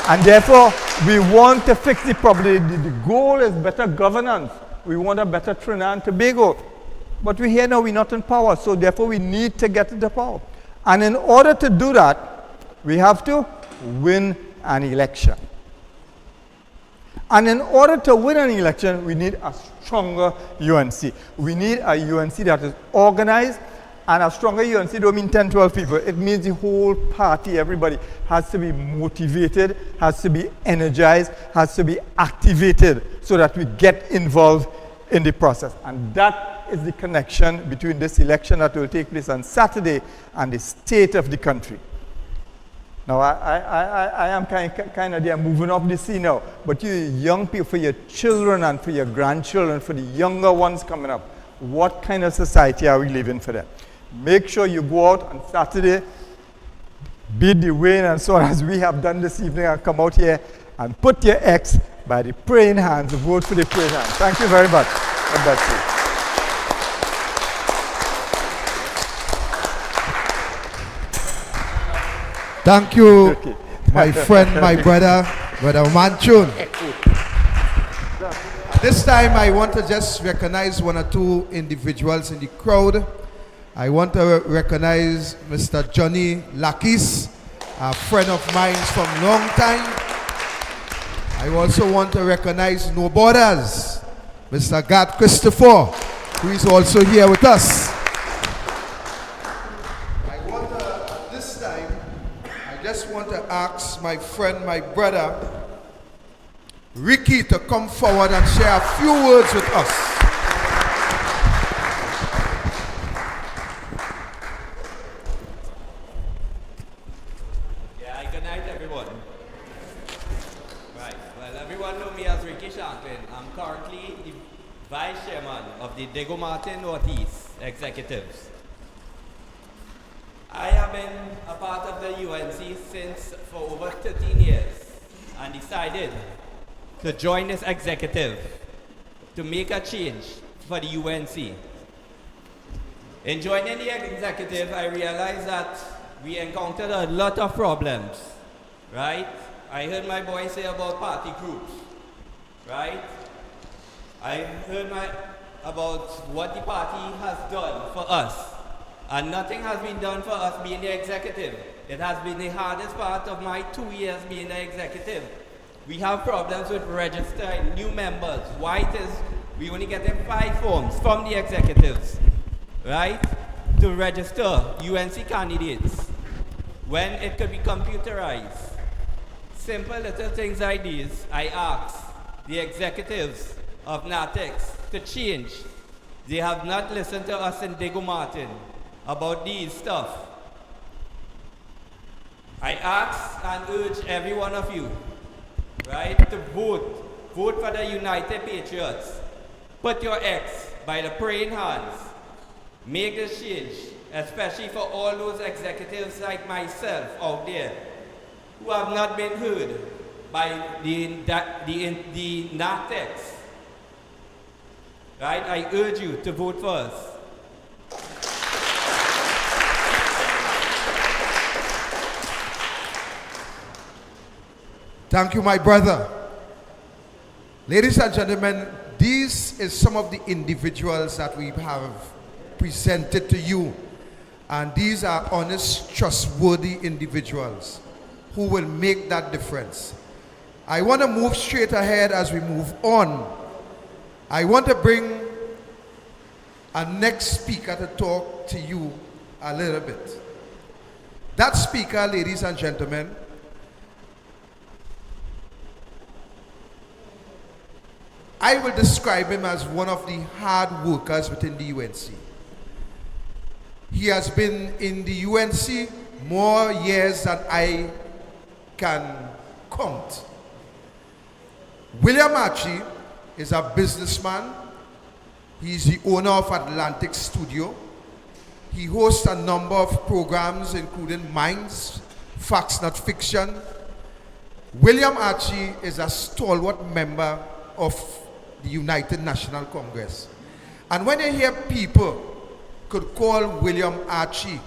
And therefore, we want to fix the problem. The goal is better governance. We want a better Trinidad and Tobago. But we're here now, we're not in power, so therefore we need to get into power. And in order to do that, we have to win an election. And in order to win an election, we need a stronger UNC. We need a UNC that is organized, and a stronger UNC don't mean 10, 12 people. It means the whole party, everybody has to be motivated, has to be energized, has to be activated so that we get involved in the process. And that is the connection between this election that will take place on Saturday and the state of the country. Now, I am kind of there moving up the scene now, but you young people, for your children and for your grandchildren, for the younger ones coming up, what kind of society are we living for them? Make sure you go out on Saturday, beat the rain and so on, as we have done this evening, and come out here and put your X by the praying hands, vote for the praying hands. Thank you very much. God bless you. Thank you, my friend, my brother, Brother Manchun. This time I want to just recognize one or two individuals in the crowd. I want to recognize Mr. Johnny Lakis, a friend of mine from long time. I also want to recognize No Borders, Mr. Gad Christopher, who is also here with us. I just want to ask my friend, my brother, Ricky, to come forward and share a few words with us. Yeah, good night, everyone. Right, well, everyone know me as Ricky Shanklin. I'm currently the Vice Chairman of the Diego Martin Northeast Executives. I have been a part of the UNC since for over 13 years and decided to join this executive to make a change for the UNC. In joining the executive, I realized that we encountered a lot of problems, right? I heard my boy say about party groups, right? I heard about what the party has done for us. And nothing has been done for us being the executive. It has been the hardest part of my 2 years being the executive. We have problems with registering new members. Why it is we only get them 5 forms from the executives, right, to register UNC candidates when it could be computerized. Simple little things like these, I asked the executives of NATEX to change. They have not listened to us in Diego Martin about these stuff. I ask and urge every one of you, right, to vote. Vote for the United Patriots. Put your X by the praying hands. Make this change, especially for all those executives like myself out there who have not been heard by the NATEX. Right, I urge you to vote for us. Thank you, my brother. Ladies and gentlemen, these is some of the individuals that we have presented to you. And these are honest, trustworthy individuals who will make that difference. I want to move straight ahead as we move on. I want to bring a next speaker to talk to you a little bit. That speaker, ladies and gentlemen, I will describe him as one of the hard workers within the UNC. He has been in the UNC more years than I can count. William Archie is a businessman. He's the owner of Atlantic Studio. He hosts a number of programs including Minds, Facts Not Fiction. William Archie is a stalwart member of the United National Congress. And when you hear people could call William Archie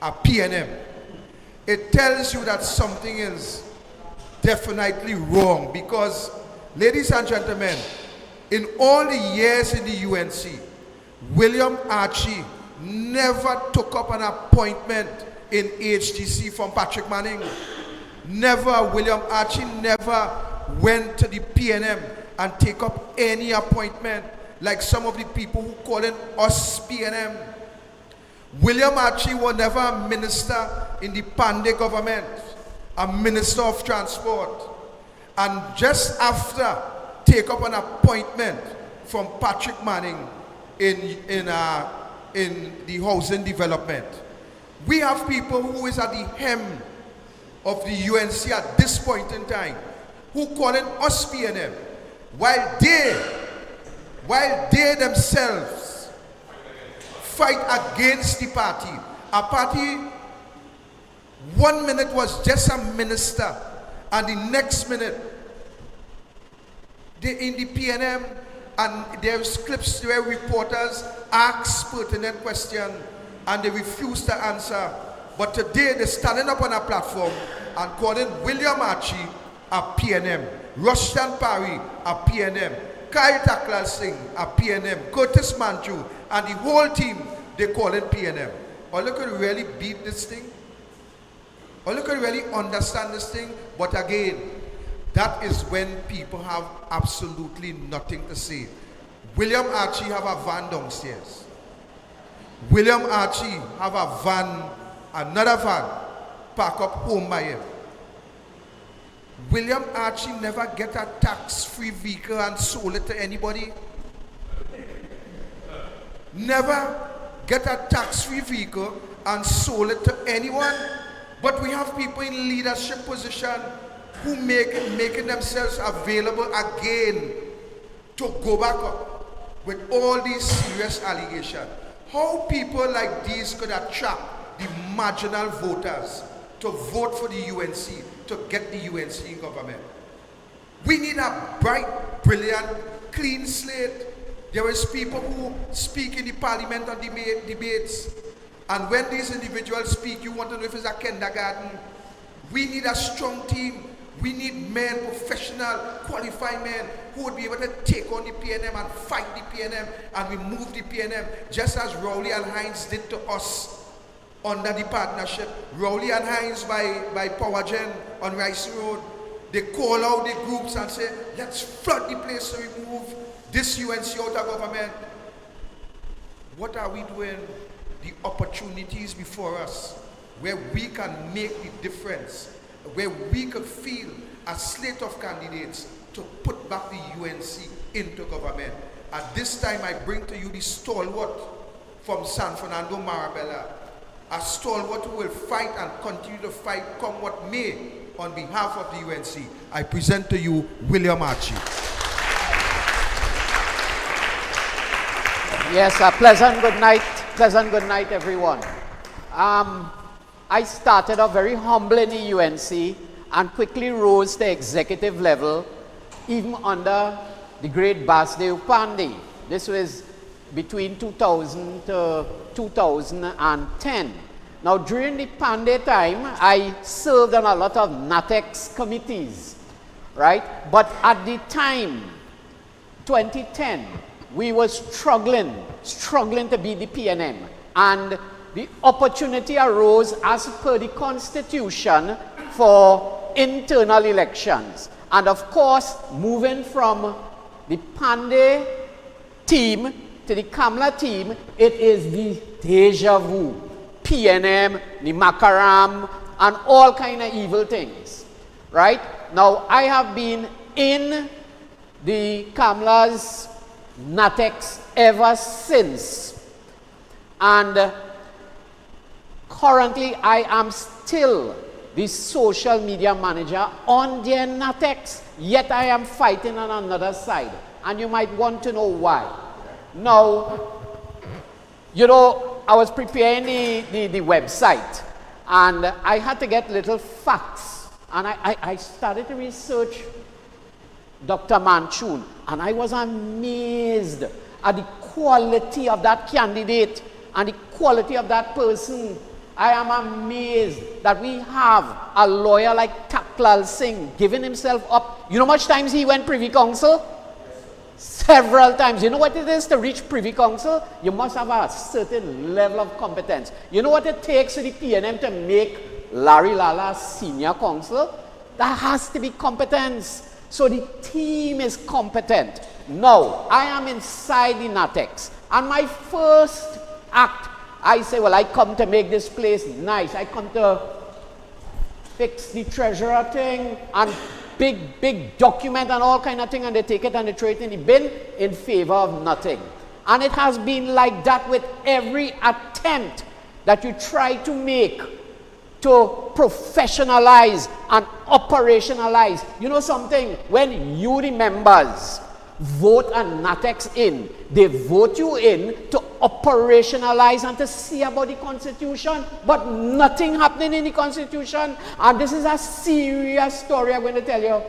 a PNM, it tells you that something is definitely wrong. Because, ladies and gentlemen, in all the years in the UNC, William Archie never took up an appointment in HTC from Patrick Manning. Never. William Archie never went to the PNM and take up any appointment like some of the people who call it us PNM. William Archie was never a minister in the Pandey government, a minister of transport. And just after take up an appointment from Patrick Manning in the housing development. We have people who is at the hem of the UNC at this point in time, who call it us PNM, while they themselves fight against the party. A party 1 minute was just a minister, and the next minute they in the PNM, and there's clips where reporters ask pertinent questions and they refuse to answer. But today they're standing up on a platform and calling William Archie a PNM, Rushton Parry a PNM, Kyle Taklal Singh a PNM, Curtis Manchu, and the whole team, they call it PNM. Or you can really beat this thing, or you can really understand this thing. But again, that is when people have absolutely nothing to say. William Archie have a van downstairs. William Archie have a van, another van, park up home by him. William Archie never get a tax-free vehicle and sold it to anybody. Never get a tax-free vehicle and sold it to anyone. But we have people in leadership position who making themselves available again to go back up with all these serious allegations. How people like these could attract the marginal voters to vote for the UNC, to get the UNC in government? We need a bright, brilliant, clean slate. There is people who speak in the parliament on debates, and when these individuals speak, you want to know if it's a kindergarten. We need a strong team. We need men, professional, qualified men who would be able to take on the PNM and fight the PNM and remove the PNM, just as Rowley and Hines did to us under the partnership. Rowley and Hines by PowerGen on Rice Road, they call out the groups and say, let's flood the place to remove this UNC out of government. What are we doing? The opportunities before us where we can make the difference, where we could feel a slate of candidates to put back the UNC into government. At this time, I bring to you the stalwart from San Fernando Marabella, a stalwart who will fight and continue to fight come what may on behalf of the UNC. I present to you William Archie. Yes, a pleasant good night, everyone. I started off very humble in the UNC and quickly rose to executive level, even under the great Basdev Pandey. This was between 2000 to 2010. Now, during the Pandey time, I served on a lot of NATEX committees, right? But at the time, 2010, we were struggling to be the PNM. And the opportunity arose as per the Constitution for internal elections. And of course, moving from the Pandey team to the Kamla team, it is the deja vu. PNM, the Makaram, and all kind of evil things, right? Now, I have been in the Kamla's NATEX ever since. And currently, I am still the social media manager on their NATEX, yet I am fighting on another side. And you might want to know why. Now, you know, I was preparing the website, and I had to get little facts. And I started to research Dr. Manchun, and I was amazed at the quality of that candidate and the quality of that person. I am amazed that we have a lawyer like Taklal Singh giving himself up. You know how much times he went Privy Council? Several times. You know what it is to reach Privy Council? You must have a certain level of competence. You know what it takes for the PNM to make Larry Lala senior counsel? That has to be competence. So the team is competent. Now, I am inside the NATEX. And my first act, I say, well, I come to make this place nice. I come to fix the treasurer thing and big document and all kind of thing, and they take it and they throw it in the bin in favor of nothing. And it has been like that with every attempt that you try to make to professionalize and operationalize. You know something? When you, the members, vote a NATEX in, they vote you in to operationalize and to see about the Constitution, but nothing happening in the Constitution. And this is a serious story I'm going to tell you.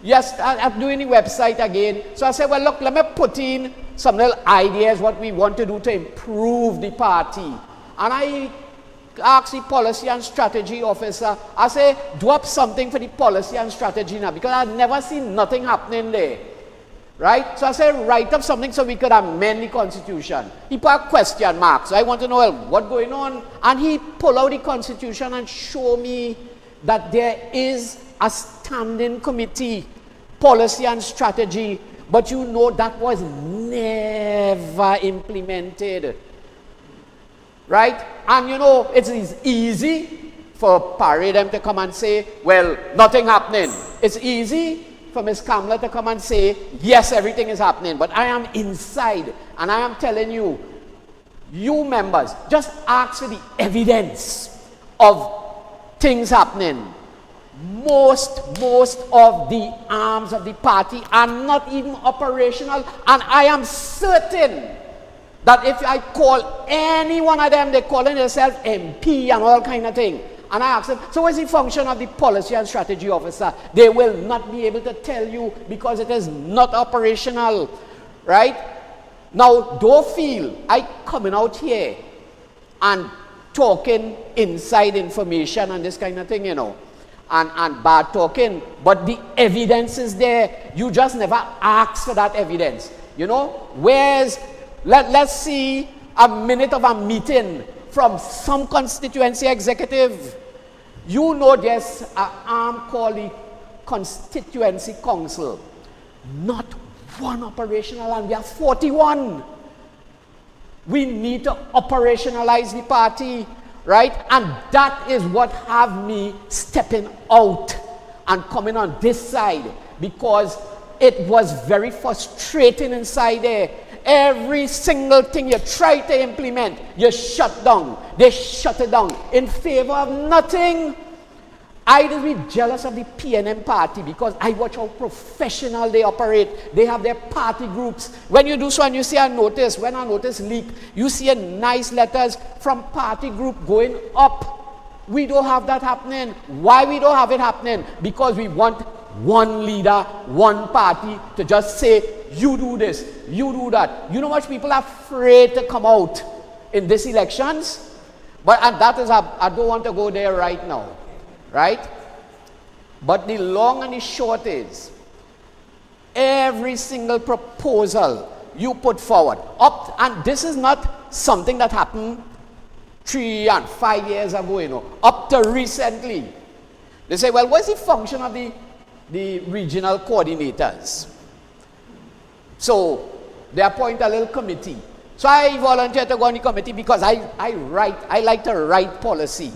Yes, I'm doing the website again. So I said, well, look, let me put in some little ideas what we want to do to improve the party. And I asked the policy and strategy officer, I say, do up something for the policy and strategy now, because I've never seen nothing happening there. Right? So I said, write up something so we could amend the Constitution. He put a question mark. So I want to know, well, what's going on? And he pulled out the Constitution and showed me that there is a standing committee, policy and strategy, but you know that was never implemented. Right? And you know, it is easy for them to come and say, well, nothing happening. It's easy for Ms. Kamla to come and say, yes, everything is happening. But I am inside, and I am telling you, you members, just ask for the evidence of things happening. Most of the arms of the party are not even operational, and I am certain that if I call any one of them, they're calling themselves MP and all kind of thing. And I ask them, so what's the function of the policy and strategy officer? They will not be able to tell you because it is not operational, right? Now, don't feel I coming out here and talking inside information and this kind of thing, you know, and bad talking, but the evidence is there. You just never ask for that evidence, you know. Let's see a minute of a meeting from some constituency executive. You know there's an arm called the Constituency Council. Not one operational, and we are 41. We need to operationalize the party, right? And that is what have me stepping out and coming on this side, because it was very frustrating inside there. Every single thing you try to implement, you shut down. They shut it down in favor of nothing. I just be jealous of the PNM party because I watch how professional they operate. They have their party groups. When you do so and you see a notice, when a notice leak, you see a nice letters from party group going up. We don't have that happening. Why we don't have it happening? Because we want one leader, one party to just say, you do this, you do that. You know what people are afraid to come out in these elections? But and that is, I don't want to go there right now, right? But the long and the short is, every single proposal you put forward, and this is not something that happened 3 and 5 years ago, you know, up to recently. They say, well, what's the function of the regional coordinators? So they appoint a little committee. So I volunteered to go on the committee because I like to write policy,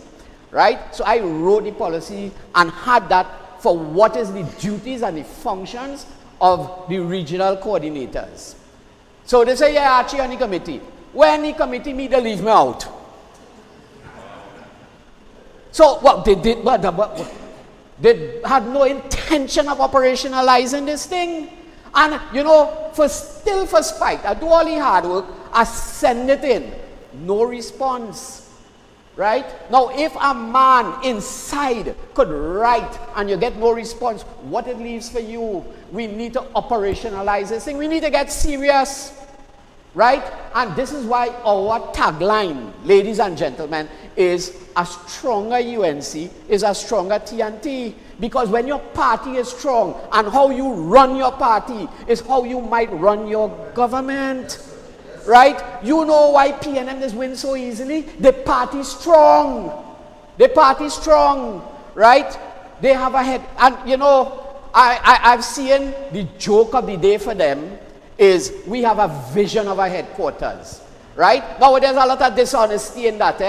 right? So I wrote the policy and had that for what is the duties and the functions of the regional coordinators. So they say, yeah, Archie on the committee. When the committee meet, they leave me out. So what they did, they had no intention of operationalizing this thing. And, you know, for spite, I do all the hard work, I send it in. No response. Right? Now, if a man inside could write and you get no response, what it leaves for you? We need to operationalize this thing. We need to get serious. right? And this is why our tagline, ladies and gentlemen, is a stronger UNC is a stronger TNT. Because when your party is strong, and how you run your party is how you might run your government. Right? You know why PNM is win so easily? The party strong. The party strong. Right? They have a head. And you know, I've seen the joke of the day for them is we have a vision of our headquarters. Right? Now there's a lot of dishonesty in that,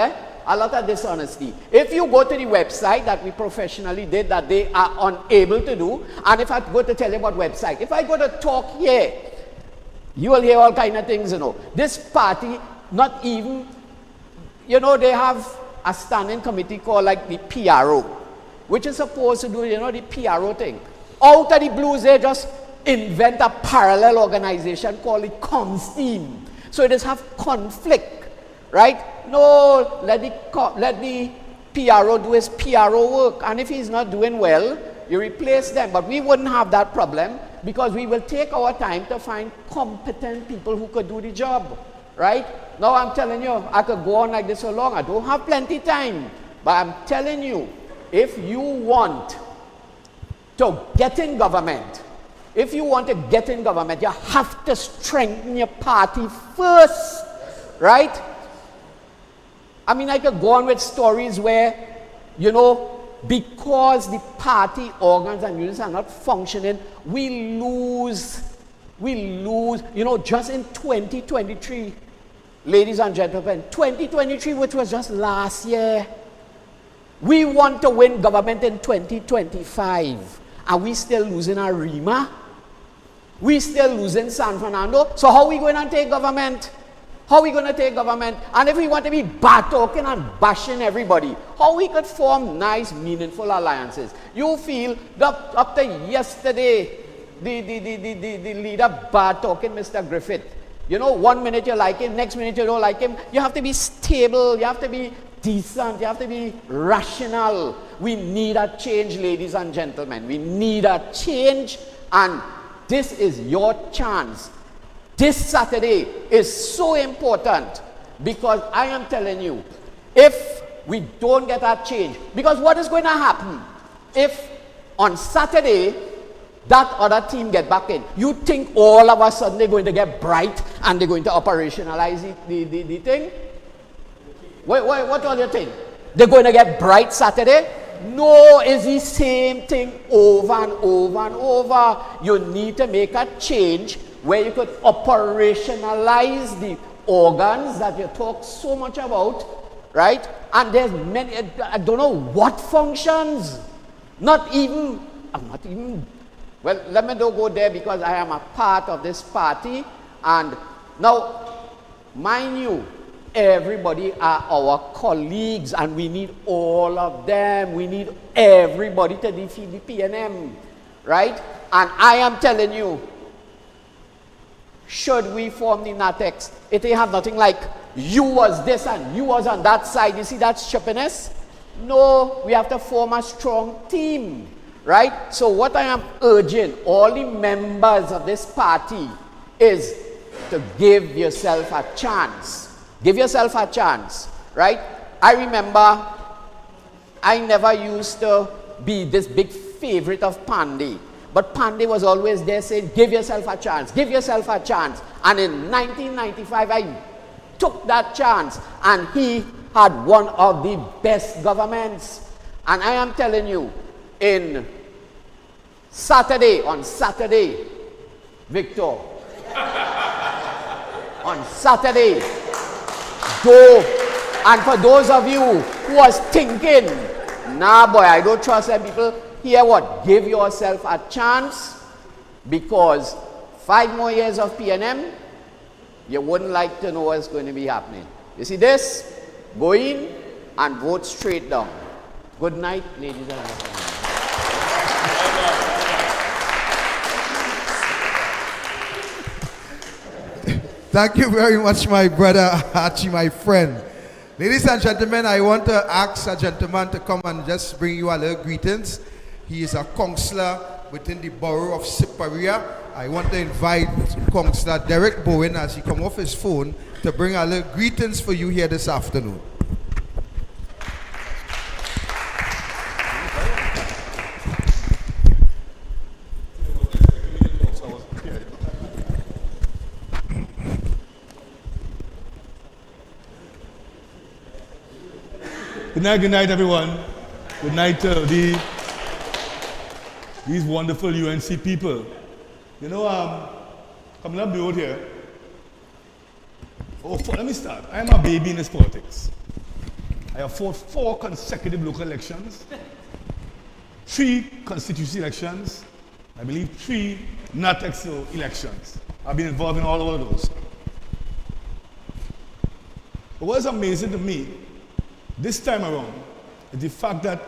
a lot of dishonesty. If you go to the website that we professionally did that they are unable to do, and if I go to tell you about website, if I go to talk here, you will hear all kind of things, you know. This party, not even, you know, they have a standing committee called like the PRO, which is supposed to do, you know, the PRO thing. Out of the blues, they just invent a parallel organization called the Comms team. So it is have conflict, right? No, let the PRO do his PRO work. And if he's not doing well, you replace them. But we wouldn't have that problem because we will take our time to find competent people who could do the job, right? Now I'm telling you, I could go on like this so long. I don't have plenty time. But I'm telling you, if you want to get in government, you have to strengthen your party first, right? I mean, I could go on with stories where, you know, because the party organs and units are not functioning, we lose, you know, just in 2023, ladies and gentlemen, 2023, which was just last year, we want to win government in 2025, and we still losing Arima, we still losing San Fernando, so how are we going to take government? How are we going to take government? And if we want to be bad-talking and bashing everybody, how we could form nice, meaningful alliances? You feel that up to yesterday, the leader bad-talking Mr. Griffith. You know, 1 minute you like him, next minute you don't like him. You have to be stable, you have to be decent, you have to be rational. We need a change, ladies and gentlemen. We need a change, and this is your chance. This Saturday is so important because I am telling you, if we don't get that change, because what is going to happen if on Saturday that other team get back in? You think all of a sudden they're going to get bright and they're going to operationalize the thing? What do you think? They're going to get bright Saturday? No, it's the same thing over and over and over. You need to make a change where you could operationalize the organs that you talk so much about, right? And there's many, I don't know what functions. Not even, well, let me not go there because I am a part of this party. And now, mind you, everybody are our colleagues and we need all of them. We need everybody to defeat the PNM, right? And I am telling you, should we form the NATEX, it will have nothing like you was this and you was on that side. You see that stupidness? No, we have to form a strong team, right? So what I am urging all the members of this party is to give yourself a chance. Give yourself a chance, right? I remember I never used to be this big favorite of Pandey. But Pandey was always there saying, give yourself a chance, give yourself a chance. And in 1995, I took that chance. And he had one of the best governments. And I am telling you, on Saturday, Victor, on Saturday, go. And for those of you who was thinking, nah boy, I don't trust them people, hear what? Give yourself a chance, because 5 more years of PNM, you wouldn't like to know what's going to be happening. You see this? Go in and vote straight down. Good night, ladies and gentlemen. Thank you very much, my brother Archie, my friend. Ladies and gentlemen, I want to ask a gentleman to come and just bring you a little greetings. He is a councillor within the borough of Siparia, I want to invite Councillor Derek Bowen as he come off his phone to bring a little greetings for you here this afternoon. Good night, everyone. Good night to these wonderful UNC people. You know, coming up the road here, let me start. I am a baby in this politics. I have fought 4 consecutive local elections, 3 constituency elections, I believe 3 NATEXO elections. I've been involved in all of those. But what is amazing to me this time around is the fact that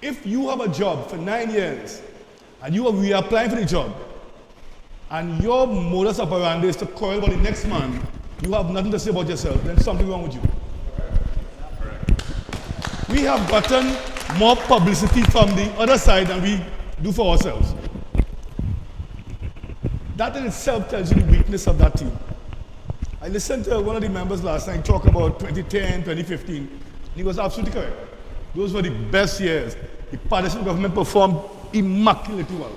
if you have a job for 9 years and you are reapplying for the job and your modus operandi is to quarrel about the next man, you have nothing to say about yourself, then something wrong with you. We have gotten more publicity from the other side than we do for ourselves. That in itself tells you the weakness of that team. I listened to one of the members last night talk about 2010, 2015, and he was absolutely correct. Those were the best years. The partisan government performed immaculately well.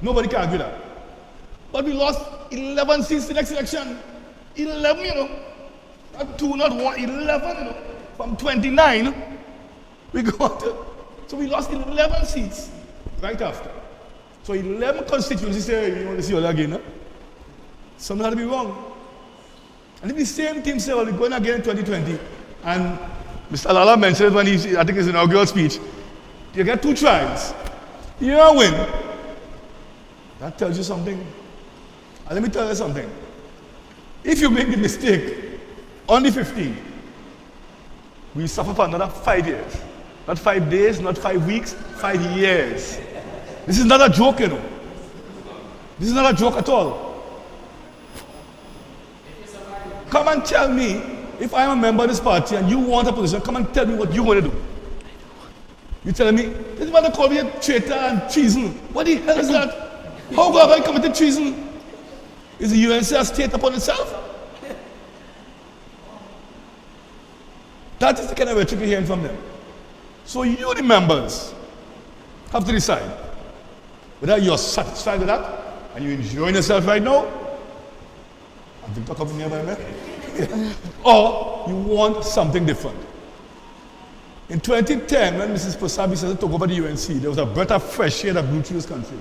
Nobody can argue that. But we lost 11 seats the next election. 11, you know. Not 2, not 1, 11, you know. From 29, we got to, so we lost 11 seats right after. So 11 constituencies say, you want to see all again, huh? Something had to be wrong. And if the same team say, well, we're going again in 2020, and Mr. Lala mentioned it when he, I think his inaugural speech, you get 2 tries. You don't win. That tells you something. And let me tell you something. If you make the mistake on the 15th, we suffer for another 5 years. Not 5 days, not 5 weeks, 5 years. This is not a joke, you know. This is not a joke at all. Come and tell me, if I am a member of this party and you want a position, come and tell me what you want to do. You're telling me, this man called me a traitor and treason. What the hell is that? How have I committed treason? Is the UNC a state upon itself? That is the kind of rhetoric you're hearing from them. So you, the members, have to decide whether you're satisfied with that and you're enjoying yourself right now. And Victor coming nearby me. Or you want something different. In 2010, when Mrs. Posabi said took over the UNC, there was a breath of fresh air that blew through this country.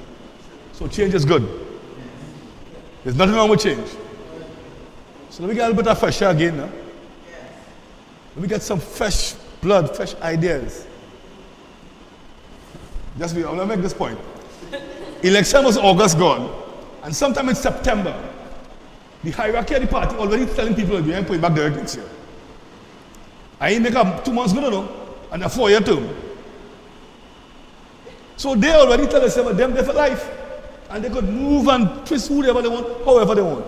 So change is good. There's nothing wrong with change. So let me get a little bit of fresh air again now. Let me get some fresh blood, fresh ideas. I'm going to make this point. Election was August gone, and sometime in September, the hierarchy of the party already telling people we ain't putting back direct next year. I ain't make up 2 months good enough, and a 4-year term. So they already tell us about them there for life. And they could move and twist whoever they want, however they want.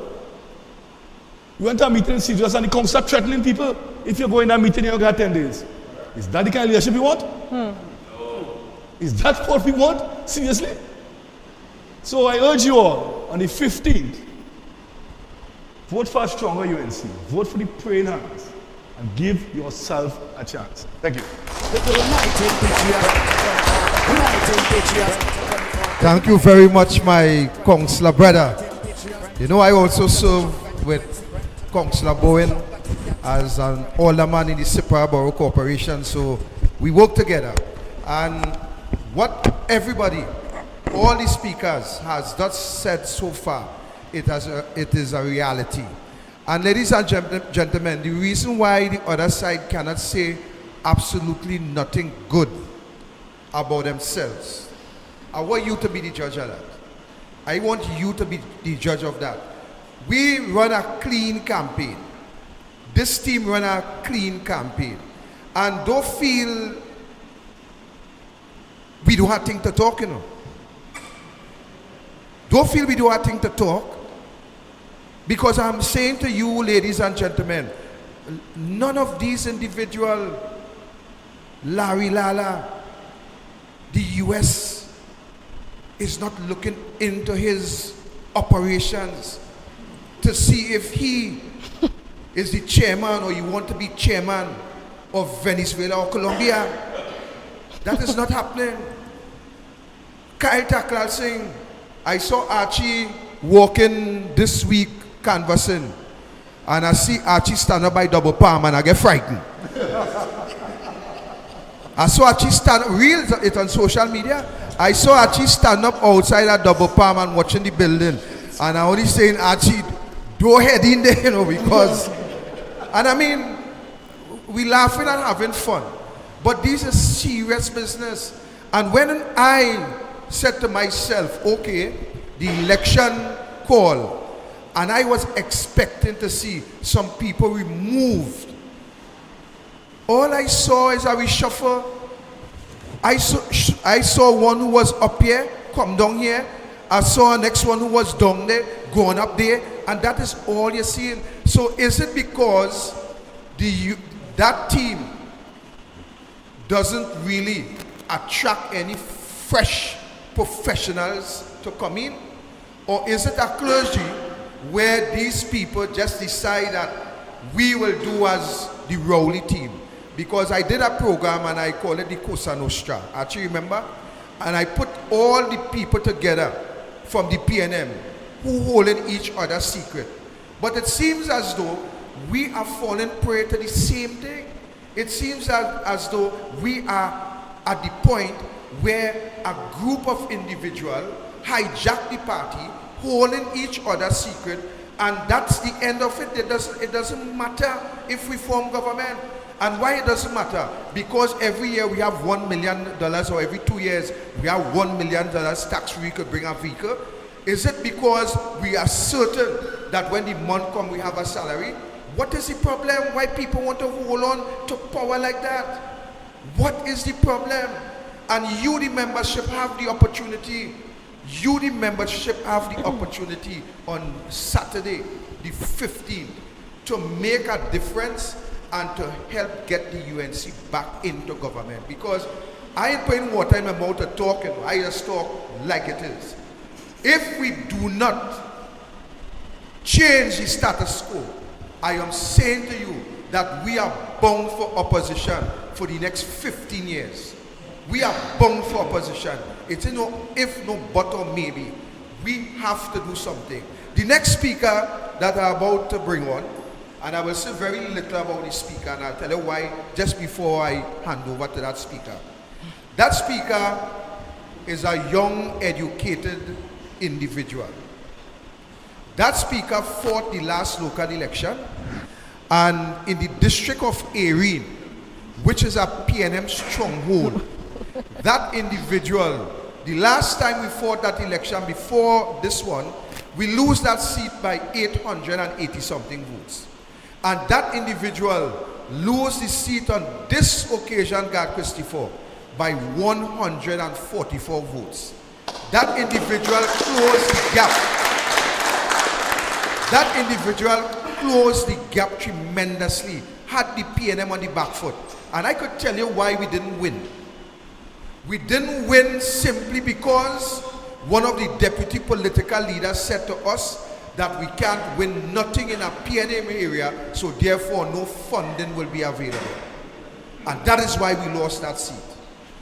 You went to a meeting in Sirius and the council threatening people if you're going to a meeting you're going to 10 days. Is that the kind of leadership you want? No. Is that what we want? Seriously? So I urge you all, on the 15th, vote for a stronger UNC. Vote for the praying hands. And give yourself a chance. Thank you. Thank you very much, my councillor brother. You know, I also serve with Councillor Bowen as an alderman in the Sipara Borough Corporation, so we work together. And what everybody, all the speakers has just said so far, it is a reality. And ladies and gentlemen, the reason why the other side cannot say absolutely nothing good about themselves, I want you to be the judge of that. I want you to be the judge of that. We run a clean campaign. This team run a clean campaign. And don't feel we don't have things to talk, you know. Don't feel we don't have things to talk. Because I'm saying to you, ladies and gentlemen, none of these individuals, Larry Lala, the US, is not looking into his operations to see if he is the chairman or you want to be chairman of Venezuela or Colombia. That is not happening. Kyle Taklal Singh, I saw Archie walking this week canvassing, and I see Archie stand up by double palm and I get frightened. I saw Archie stand, real it on social media. I saw Archie stand up outside at double palm and watching the building. And I only saying, Archie, don't head in there, you know, because, and I mean, we laughing and having fun. But this is serious business. And when I said to myself, okay, the election call, and I was expecting to see some people removed, all I saw is a reshuffle. I saw one who was up here, come down here. I saw a next one who was down there, going up there, and that is all you're seeing. So is it because that team doesn't really attract any fresh professionals to come in? Or is it a clergy where these people just decide that we will do as the Rowley team? Because I did a program and I call it the Cosa Nostra. Actually, remember? And I put all the people together from the PNM who holding each other's secret. But it seems as though we are falling prey to the same thing. It seems as though we are at the point where a group of individuals hijack the party, holding each other's secret, and that's the end of it. It doesn't matter if we form government. And why it doesn't matter? Because every year we have $1 million, or every 2 years we have $1 million tax-free we could bring a vehicle. Is it because we are certain that when the month comes we have a salary? What is the problem? Why people want to hold on to power like that? What is the problem? And you, the membership, have the opportunity. You, the membership, have the opportunity on Saturday, the 15th, to make a difference and to help get the UNC back into government. Because I ain't putting water in my mouth to talk, and I just talk like it is. If we do not change the status quo, I am saying to you that we are bound for opposition for the next 15 years. We are bound for opposition. It's no if, no but, or maybe. We have to do something. The next speaker that I'm about to bring on, and I will say very little about the speaker, and I'll tell you why just before I hand over to that speaker. That speaker is a young, educated individual. That speaker fought the last local election, and in the district of Erin, which is a PNM stronghold, that individual, the last time we fought that election before this one, we lose that seat by 880 something votes. And that individual lose the seat on this occasion, God Christopher, by 144 votes. That individual closed the gap. That individual closed the gap tremendously, had the PNM on the back foot. And I could tell you why we didn't win. We didn't win simply because one of the deputy political leaders said to us that we can't win nothing in a PNM area, so therefore no funding will be available. And that is why we lost that seat.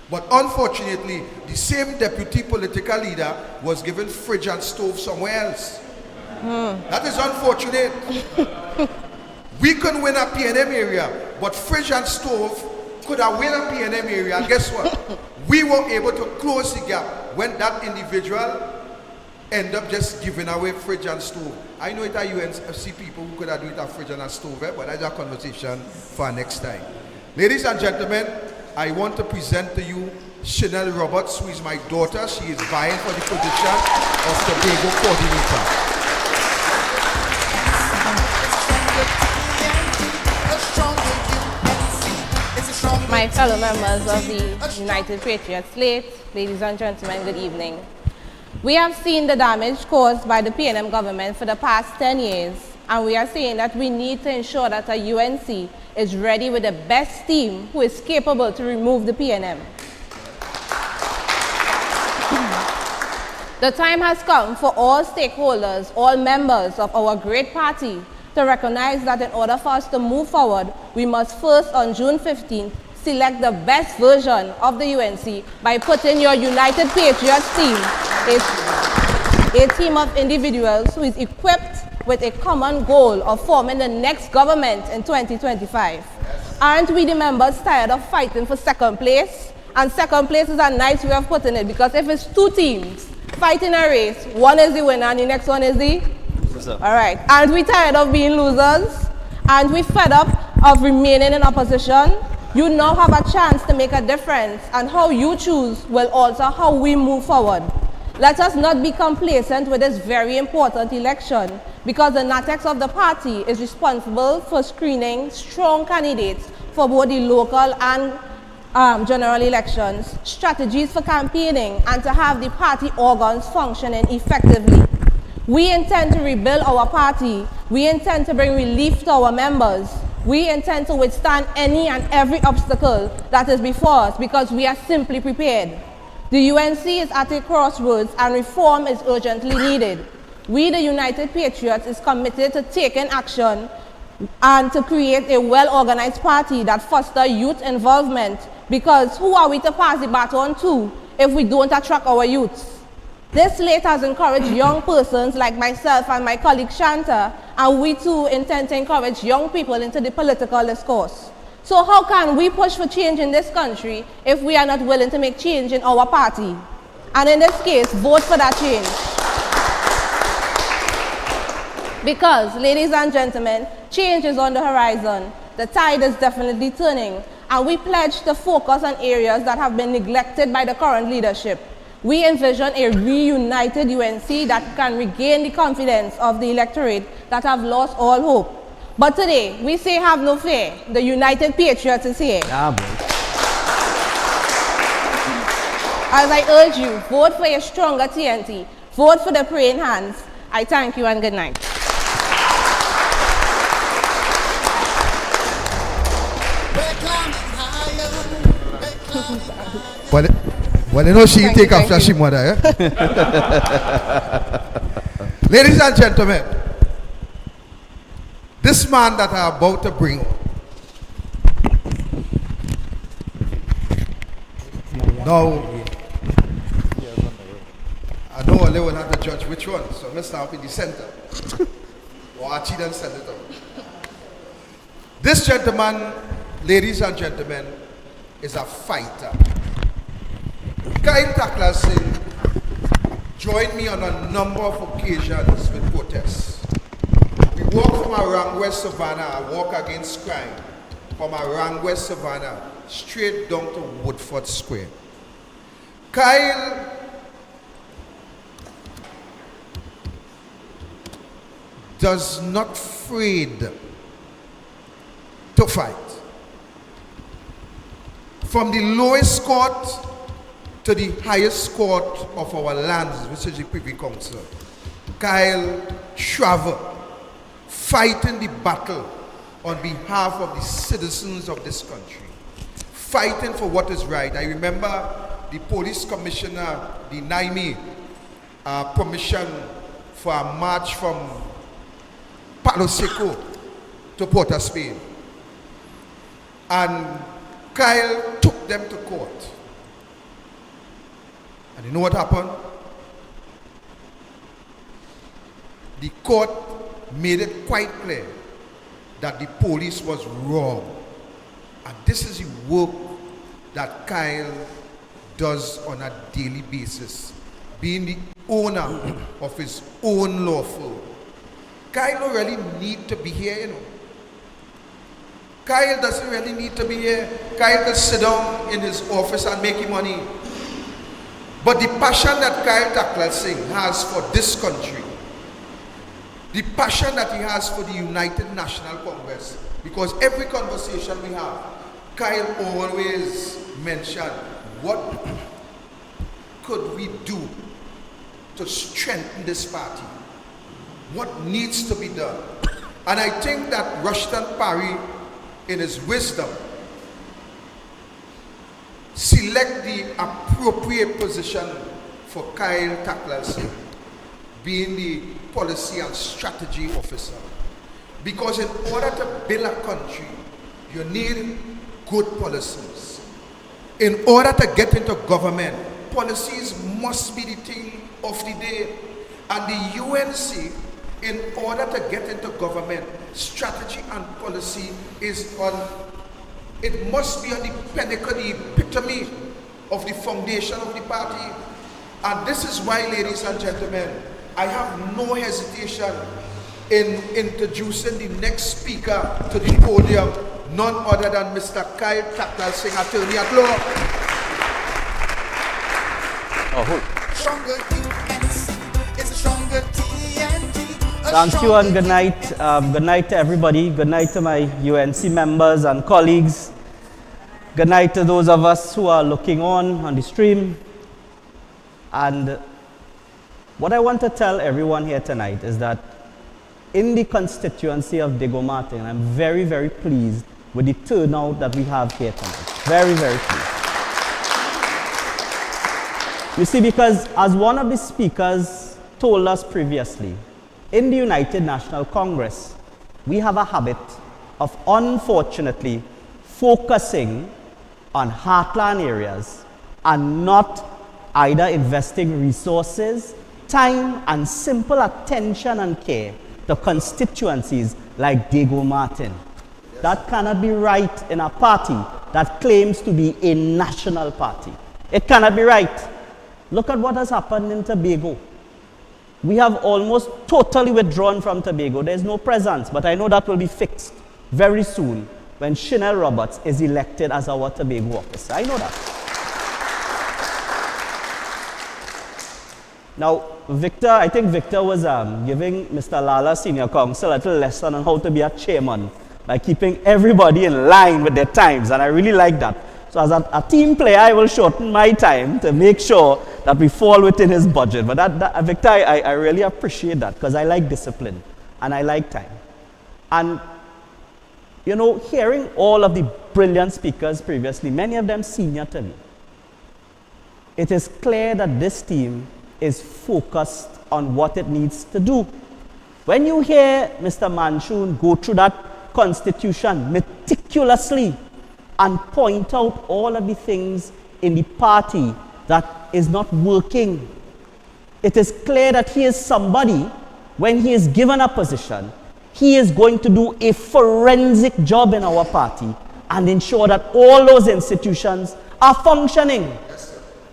But unfortunately, the same deputy political leader was given fridge and stove somewhere else. That is unfortunate. We couldn't win a PNM area, but fridge and stove could have won a PNM area, and guess what? We were able to close the gap when that individual end up just giving away fridge and stove. I know it are UNC people who could have done it a fridge and a stove, but that's a conversation for next time. Ladies and gentlemen, I want to present to you Chanel Roberts, who is my daughter. She is vying for the position of Tobago coordinator. My fellow members of the United Patriots slate, ladies and gentlemen, good evening. We have seen the damage caused by the PNM government for the past 10 years, and we are saying that we need to ensure that a UNC is ready with the best team who is capable to remove the PNM. The time has come for all stakeholders, all members of our great party to recognize that in order for us to move forward, we must first on June 15th select the best version of the UNC by putting your United Patriots team, a team of individuals who is equipped with a common goal of forming the next government in 2025. Aren't we the members tired of fighting for second place? And second place is a nice way of putting it, because if it's two teams fighting a race, one is the winner and the next one is the loser. All right. Aren't we tired of being losers? Aren't we fed up of remaining in opposition? You now have a chance to make a difference, and how you choose will alter how we move forward. Let us not be complacent with this very important election, because the NATEX of the party is responsible for screening strong candidates for both the local and general elections, strategies for campaigning, and to have the party organs functioning effectively. We intend to rebuild our party. We intend to bring relief to our members. We intend to withstand any and every obstacle that is before us, because we are simply prepared. The UNC is at a crossroads and reform is urgently needed. We, the United Patriots, is committed to taking action and to create a well-organized party that fosters youth involvement, because who are we to pass the baton to if we don't attract our youths? This slate has encouraged young persons like myself and my colleague Shanta, and we too intend to encourage young people into the political discourse. So how can we push for change in this country if we are not willing to make change in our party? And in this case, vote for that change. Because, ladies and gentlemen, change is on the horizon. The tide is definitely turning, and we pledge to focus on areas that have been neglected by the current leadership. We envision a reunited UNC that can regain the confidence of the electorate that have lost all hope. But today, we say have no fear. The United Patriots is here. Yeah, boy. As I urge you, vote for a stronger TNT. Vote for the praying hands. I thank you and good night. Well, you know she take after she mother, eh? Ladies and gentlemen, this man that I'm about to bring, now, I know they will have to judge which one, so let's start in the center. Or Archie then send it out. This gentleman, ladies and gentlemen, is a fighter. Kyle Taklasin joined me on a number of occasions with protests. We walk from around West Savannah, I walk against crime, from around West Savannah, straight down to Woodford Square. Kyle does not afraid to fight. From the lowest court to the highest court of our lands, which is the Privy Council, Kyle travel, fighting the battle on behalf of the citizens of this country, fighting for what is right. I remember the police commissioner denied me permission for a march from Palo Seco to Port of Spain. And Kyle took them to court. And you know what happened? The court made it quite clear that the police was wrong. And this is the work that Kyle does on a daily basis, being the owner of his own law firm. Kyle don't really need to be here, you know. Kyle doesn't really need to be here. Kyle can sit down in his office and make him money. But the passion that Kyle Taklasin has for this country, the passion that he has for the United National Congress, because every conversation we have, Kyle always mentioned, what could we do to strengthen this party? What needs to be done? And I think that Rushton Parry, in his wisdom, select the appropriate position for for Kyle Taklal Singh being the policy and strategy officer. Because in order to build a country, you need good policies. In order to get into government, policies must be the thing of the day. And the UNC, in order to get into government, strategy and policy is on, it must be on the pinnacle, the epitome of the foundation of the party. And this is why, ladies and gentlemen, I have no hesitation in introducing the next speaker to the podium, none other than Mr. Kyle Taklal Singh, attorney at law. Stronger UNC is a stronger TNT. Thank you and good night. Good night to everybody. Good night to my UNC members and colleagues. Good night to those of us who are looking on the stream. And what I want to tell everyone here tonight is that in the constituency of Diego Martin, I'm very, very pleased with the turnout that we have here tonight. Very, very pleased. You see, because as one of the speakers told us previously, in the United National Congress, we have a habit of unfortunately focusing on heartland areas and not either investing resources, time, and simple attention and care to constituencies like Diego Martin. That cannot be right in a party that claims to be a national party. It cannot be right. Look at what has happened in Tobago. We have almost totally withdrawn from Tobago. There's no presence, but I know that will be fixed very soon when Chanel Roberts is elected as our Tobago officer. I know that. Now, Victor, I think Victor was giving Mr. Lala Senior Counsel a little lesson on how to be a chairman by keeping everybody in line with their times, and I really like that. So as a team player, I will shorten my time to make sure that we fall within his budget. But Victor, I really appreciate that because I like discipline and I like time. And, you know, hearing all of the brilliant speakers previously, many of them senior to me, it is clear that this team is focused on what it needs to do. When you hear Mr. Manchun go through that constitution meticulously and point out all of the things in the party that is not working, it is clear that he is somebody, when he is given a position, he is going to do a forensic job in our party and ensure that all those institutions are functioning.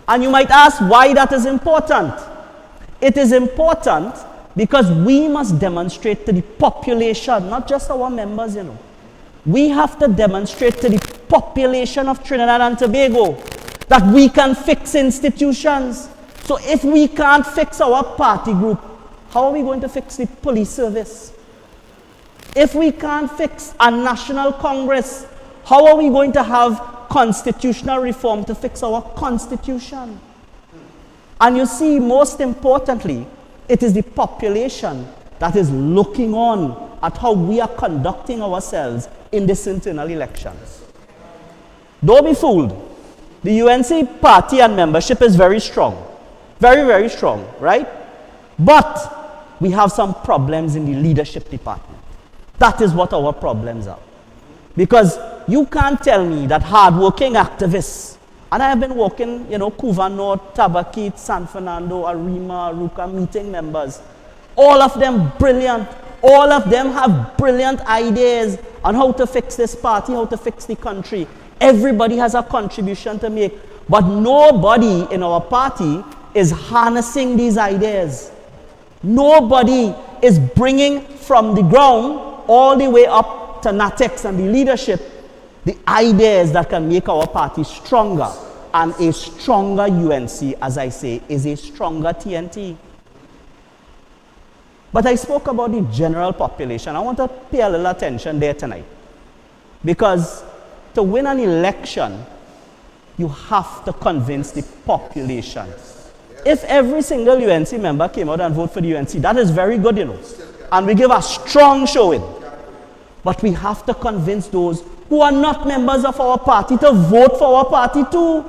And you might ask why that is important. It is important because we must demonstrate to the population, not just our members, you know. We have to demonstrate to the population of Trinidad and Tobago that we can fix institutions. So if we can't fix our party group, how are we going to fix the police service? If we can't fix a national congress, how are we going to have constitutional reform to fix our constitution? And you see, most importantly, it is the population that is looking on at how we are conducting ourselves in this internal election. Don't be fooled. The UNC party and membership is very strong. Very, very strong, right? But we have some problems in the leadership department. That is what our problems are. Because you can't tell me that hard-working activists, and I have been working, you know, Couva North, Tabakit, San Fernando, Arima, Aruca, meeting members. All of them brilliant. All of them have brilliant ideas on how to fix this party, how to fix the country. Everybody has a contribution to make. But nobody in our party is harnessing these ideas. Nobody is bringing from the ground all the way up to NATEX and the leadership the ideas that can make our party stronger. And a stronger UNC, as I say, is a stronger TNT. But I spoke about the general population. I want to pay a little attention there tonight. Because to win an election, you have to convince the population. If every single UNC member came out and voted for the UNC, that is very good, you know. And we give a strong showing. But we have to convince those who are not members of our party to vote for our party too.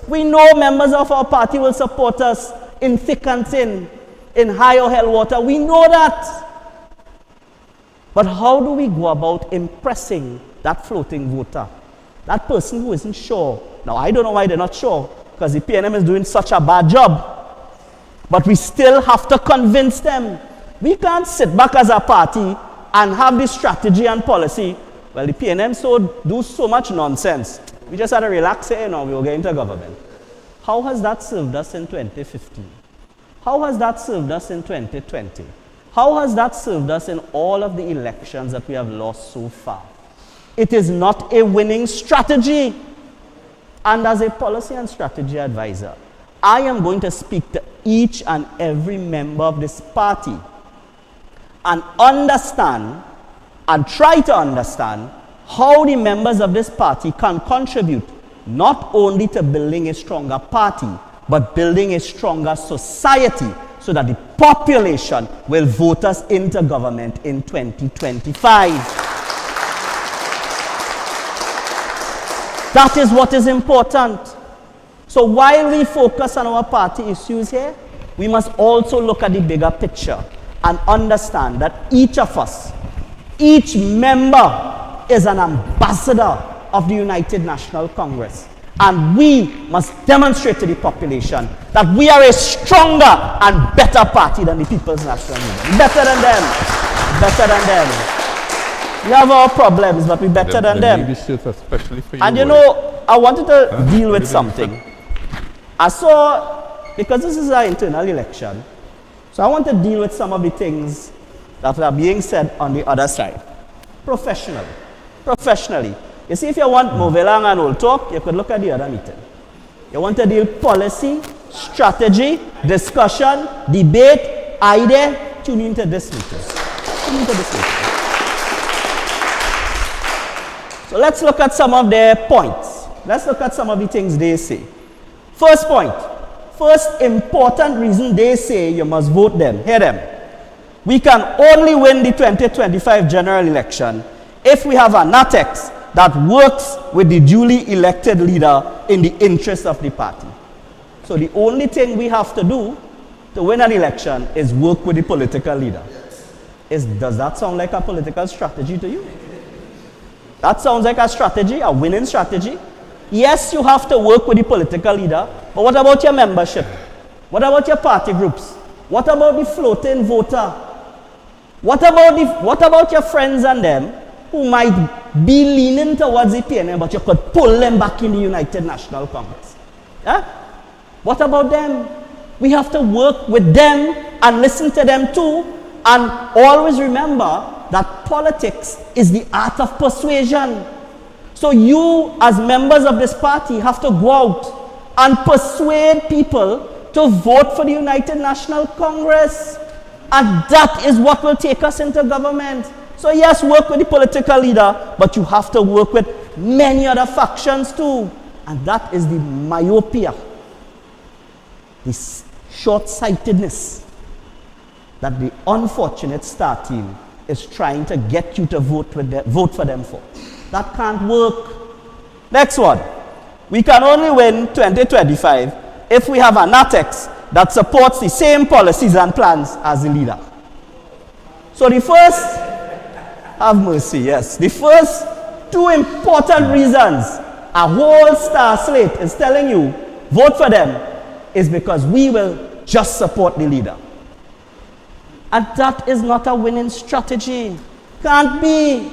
We know members of our party will support us in thick and thin, in high or hell water. We know that. But how do we go about impressing that floating voter? That person who isn't sure. Now, I don't know why they're not sure, because the PNM is doing such a bad job. But we still have to convince them. We can't sit back as a party and have this strategy and policy. Well, the PNM do so much nonsense. We just had to relax it, we will get into government. How has that served us in 2015? How has that served us in 2020? How has that served us in all of the elections that we have lost so far? It is not a winning strategy. And as a policy and strategy advisor, I am going to speak to each and every member of this party and understand and try to understand how the members of this party can contribute not only to building a stronger party, but building a stronger society so that the population will vote us into government in 2025. That is what is important. So while we focus on our party issues here, we must also look at the bigger picture and understand that each of us, each member is an ambassador of the United National Congress. And we must demonstrate to the population that we are a stronger and better party than the People's National Movement. Better than them. Better than them. We have our problems, but we're better than them. Especially for you, and I wanted to deal with something. I saw, because this is our internal election, so I want to deal with some of the things that are being said on the other side. Professionally. Professionally. You see, if you want Movelang and Old Talk, you could look at the other meeting. You want to deal policy, strategy, discussion, debate, idea, tune into this meeting. Tune into this meeting. So let's look at some of their points. Let's look at some of the things they say. First point. First important reason they say you must vote them. Hear them. We can only win the 2025 general election if we have a NATEX that works with the duly elected leader in the interest of the party. So the only thing we have to do to win an election is work with the political leader. Does that sound like a political strategy to you? That sounds like a strategy, a winning strategy. Yes, you have to work with the political leader, but what about your membership? What about your party groups? What about the floating voter? What about your friends and them who might be leaning towards the PNM, but you could pull them back in the United National Congress? Yeah? What about them? We have to work with them and listen to them too, and always remember that politics is the art of persuasion. So you, as members of this party, have to go out and persuade people to vote for the United National Congress. And that is what will take us into government. So yes, work with the political leader, but you have to work with many other factions too. And that is the myopia, the short-sightedness that the unfortunate star team is trying to get you to vote for them for. That can't work. Next one. We can only win 2025 if we have a NATEX that supports the same policies and plans as the leader. So the first, have mercy, yes. The first two important reasons a whole star slate is telling you, vote for them, is because we will just support the leader. And that is not a winning strategy. Can't be.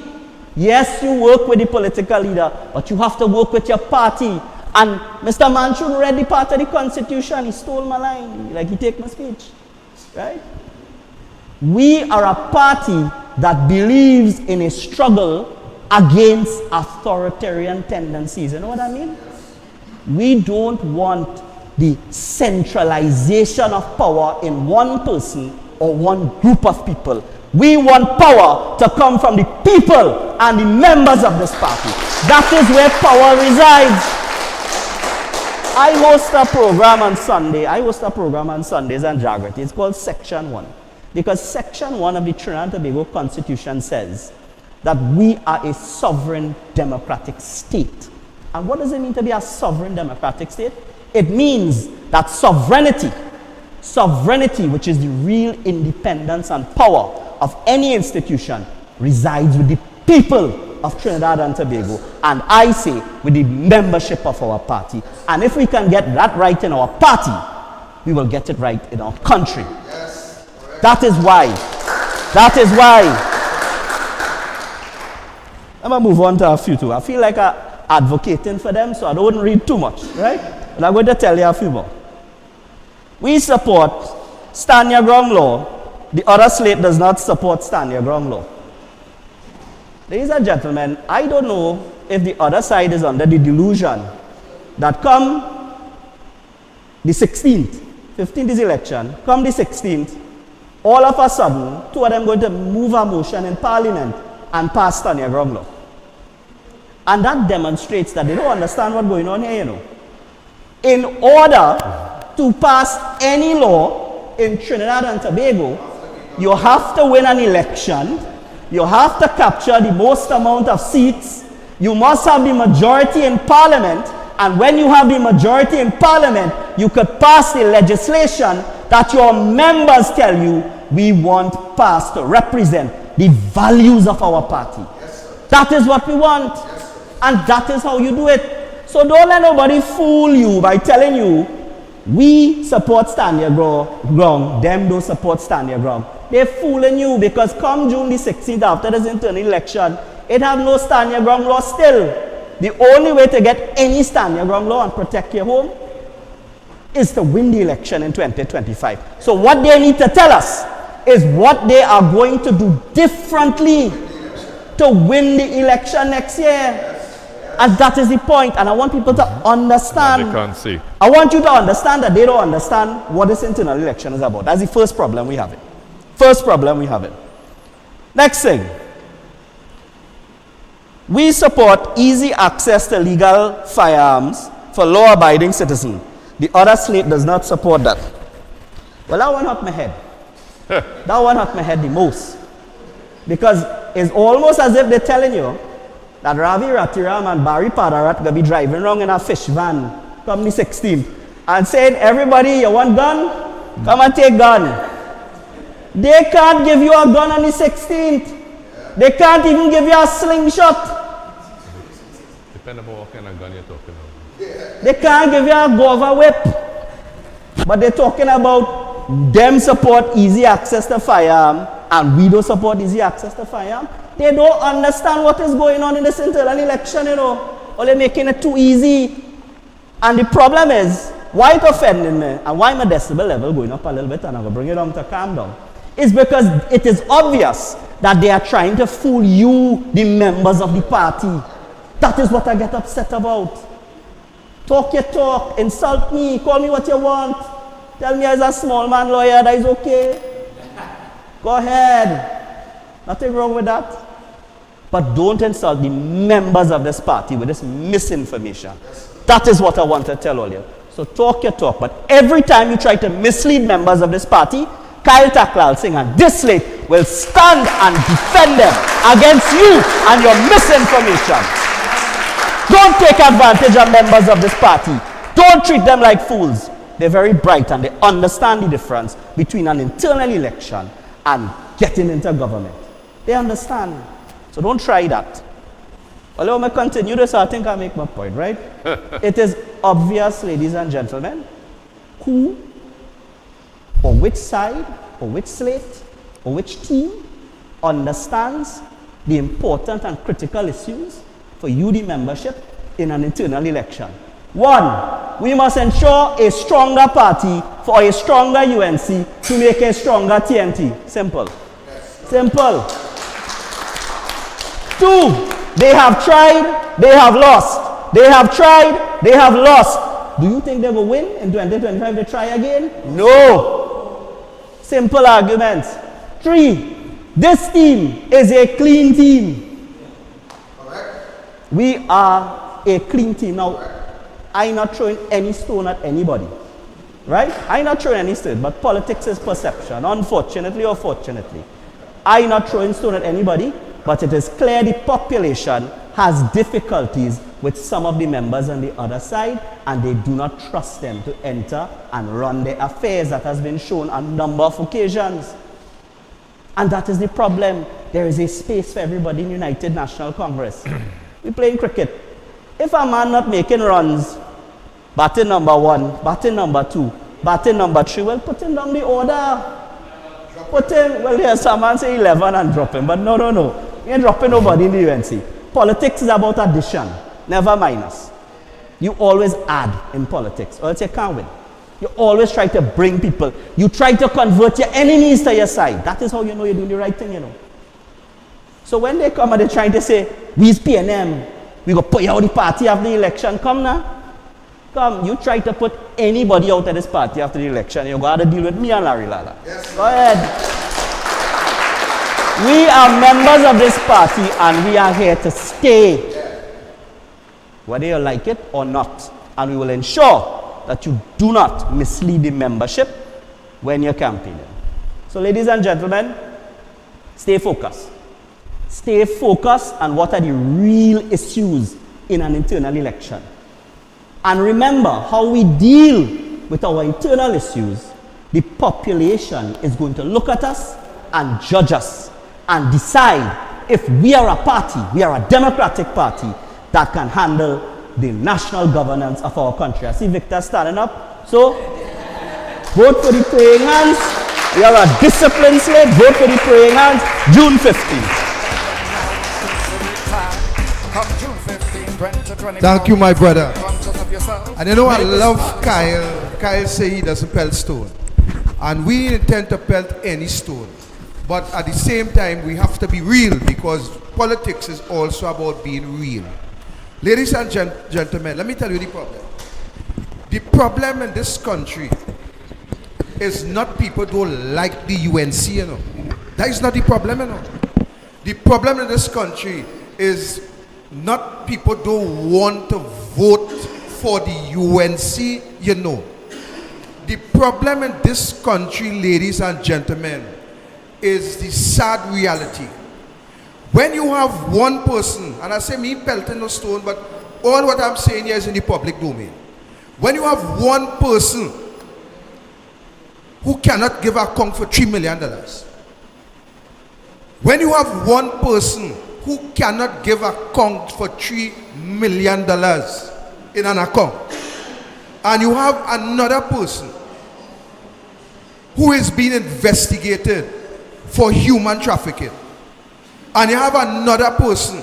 Yes, you work with the political leader, but you have to work with your party. And Mr. Manchun read the part of the Constitution. He stole my line, like he take my speech. Right? We are a party that believes in a struggle against authoritarian tendencies. You know what I mean? We don't want the centralization of power in one person or one group of people. We want power to come from the people and the members of this party. That is where power resides. I host a program on Sundays and Jagrati. It's called Section 1. Because Section 1 of the Trinidad and Tobago Constitution says that we are a sovereign democratic state. And what does it mean to be a sovereign democratic state? It means that sovereignty Sovereignty, which is the real independence and power of any institution, resides with the people of Trinidad and Tobago, and I say with the membership of our party. And if we can get that right in our party, we will get it right in our country. That is why. I'm going to move on to a few too. I feel like I'm advocating for them, so I don't read too much, right? But I'm going to tell you a few more. We support stand your ground law. The other slate does not support stand your ground law. Ladies and gentlemen, I don't know if the other side is under the delusion that come the 16th, 15th is election, come the 16th, all of a sudden, two of them going to move a motion in Parliament and pass stand your ground law. And that demonstrates that they don't understand what's going on here, you know. In order to pass any law in Trinidad and Tobago, you have to win an election. You have to capture the most amount of seats. You must have the majority in Parliament. And when you have the majority in Parliament, you could pass the legislation that your members tell you we want passed to represent the values of our party. That is what we want. And that is how you do it. So don't let nobody fool you by telling you we support stand your ground, them don't support stand your ground. They're fooling you, because come June the 16th, after this internal election, it have no stand your ground law still. The only way to get any stand your ground law and protect your home is to win the election in 2025. So what they need to tell us is what they are going to do differently to win the election next year. And that is the point. And I want people to understand. They can't see. I want you to understand that they don't understand what this internal election is about. That's the first problem we have it. First problem we have it. Next thing. We support easy access to legal firearms for law-abiding citizens. The other slate does not support that. Well, that one hurt my head. That one hurt my head the most. Because it's almost as if they're telling you that Ravi Ratiram and Barry Padarat going to be driving around in a fish van come the 16th and saying, everybody, you want gun? Come and take gun. They can't give you a gun on the 16th. They can't even give you a slingshot. Depending on what kind of gun you're talking about. They can't give you a guava whip. But they're talking about them support easy access to firearm and we don't support easy access to firearm. They don't understand what is going on in this internal election, you know. Or they're making it too easy. And the problem is, why it offending me and why my decibel level going up a little bit and I'm going to bring it down to calm down, is because it is obvious that they are trying to fool you, the members of the party. That is what I get upset about. Talk your talk, insult me, call me what you want. Tell me as a small man lawyer that is okay. Go ahead. Nothing wrong with that. But don't insult the members of this party with this misinformation. That is what I want to tell all you. So talk your talk, but every time you try to mislead members of this party, Kyle Taklal Singh and this slate will stand and defend them against you and your misinformation. Don't take advantage of members of this party. Don't treat them like fools. They're very bright and they understand the difference between an internal election and getting into government. They understand. So don't try that. Although I continue this, I think I make my point, right? It is obvious, ladies and gentlemen, who or which side or which slate or which team understands the important and critical issues for UD membership in an internal election. One, we must ensure a stronger party for a stronger UNC to make a stronger TNT. Simple. Simple. Two, they have tried, they have lost. They have tried, they have lost. Do you think they will win in 2025 if they try again? No. Simple arguments. Three, this team is a clean team. We are a clean team. Now, I'm not throwing any stone at anybody. Right? I'm not throwing any stone, but politics is perception, unfortunately or fortunately. I'm not throwing stone at anybody, but it is clear the population has difficulties with some of the members on the other side, and they do not trust them to enter and run their affairs. That has been shown on a number of occasions. And that is the problem. There is a space for everybody in United National Congress. We playing cricket. If a man not making runs, batting number 1, batting number 2, batting number 3, well, put him down the order. Put him, well, yes, some man say 11 and drop him, but no. We ain't dropping nobody in the UNC. Politics is about addition, never minus. You always add in politics, or else you can't win. You always try to bring people. You try to convert your enemies to your side. That is how you know you're doing the right thing, you know. So when they come and they're trying to say, we's PNM, we go put you out the party after the election, come now. Come, you try to put anybody out of this party after the election, you're going to deal with me and Larry Lala. Yes. Go ahead. We are members of this party and we are here to stay, whether you like it or not. And we will ensure that you do not mislead the membership when you're campaigning. So ladies and gentlemen, stay focused. Stay focused on what are the real issues in an internal election. And remember, how we deal with our internal issues, the population is going to look at us and judge us and decide if we are a party, we are a democratic party that can handle the national governance of our country. I see Victor standing up. So, vote for the praying hands. We are a disciplined slate. Vote for the praying hands. June 15th. Thank you, my brother. And you know, I love Kyle. Kyle say he doesn't pelt stone. And we intend to pelt any stone. But at the same time, we have to be real, because politics is also about being real. Ladies and gentlemen, let me tell you the problem. The problem in this country is not people don't like the UNC, you know. That is not the problem, you know. The problem in this country is not people don't want to vote for the UNC, you know. The problem in this country, ladies and gentlemen, is the sad reality. When you have one person, and I say me pelting no stone, but all what I'm saying here is in the public domain. When you have one person who cannot give a account for $3 million, when you have one person who cannot give account for $3 million in an account, and you have another person who is being investigated for human trafficking, and you have another person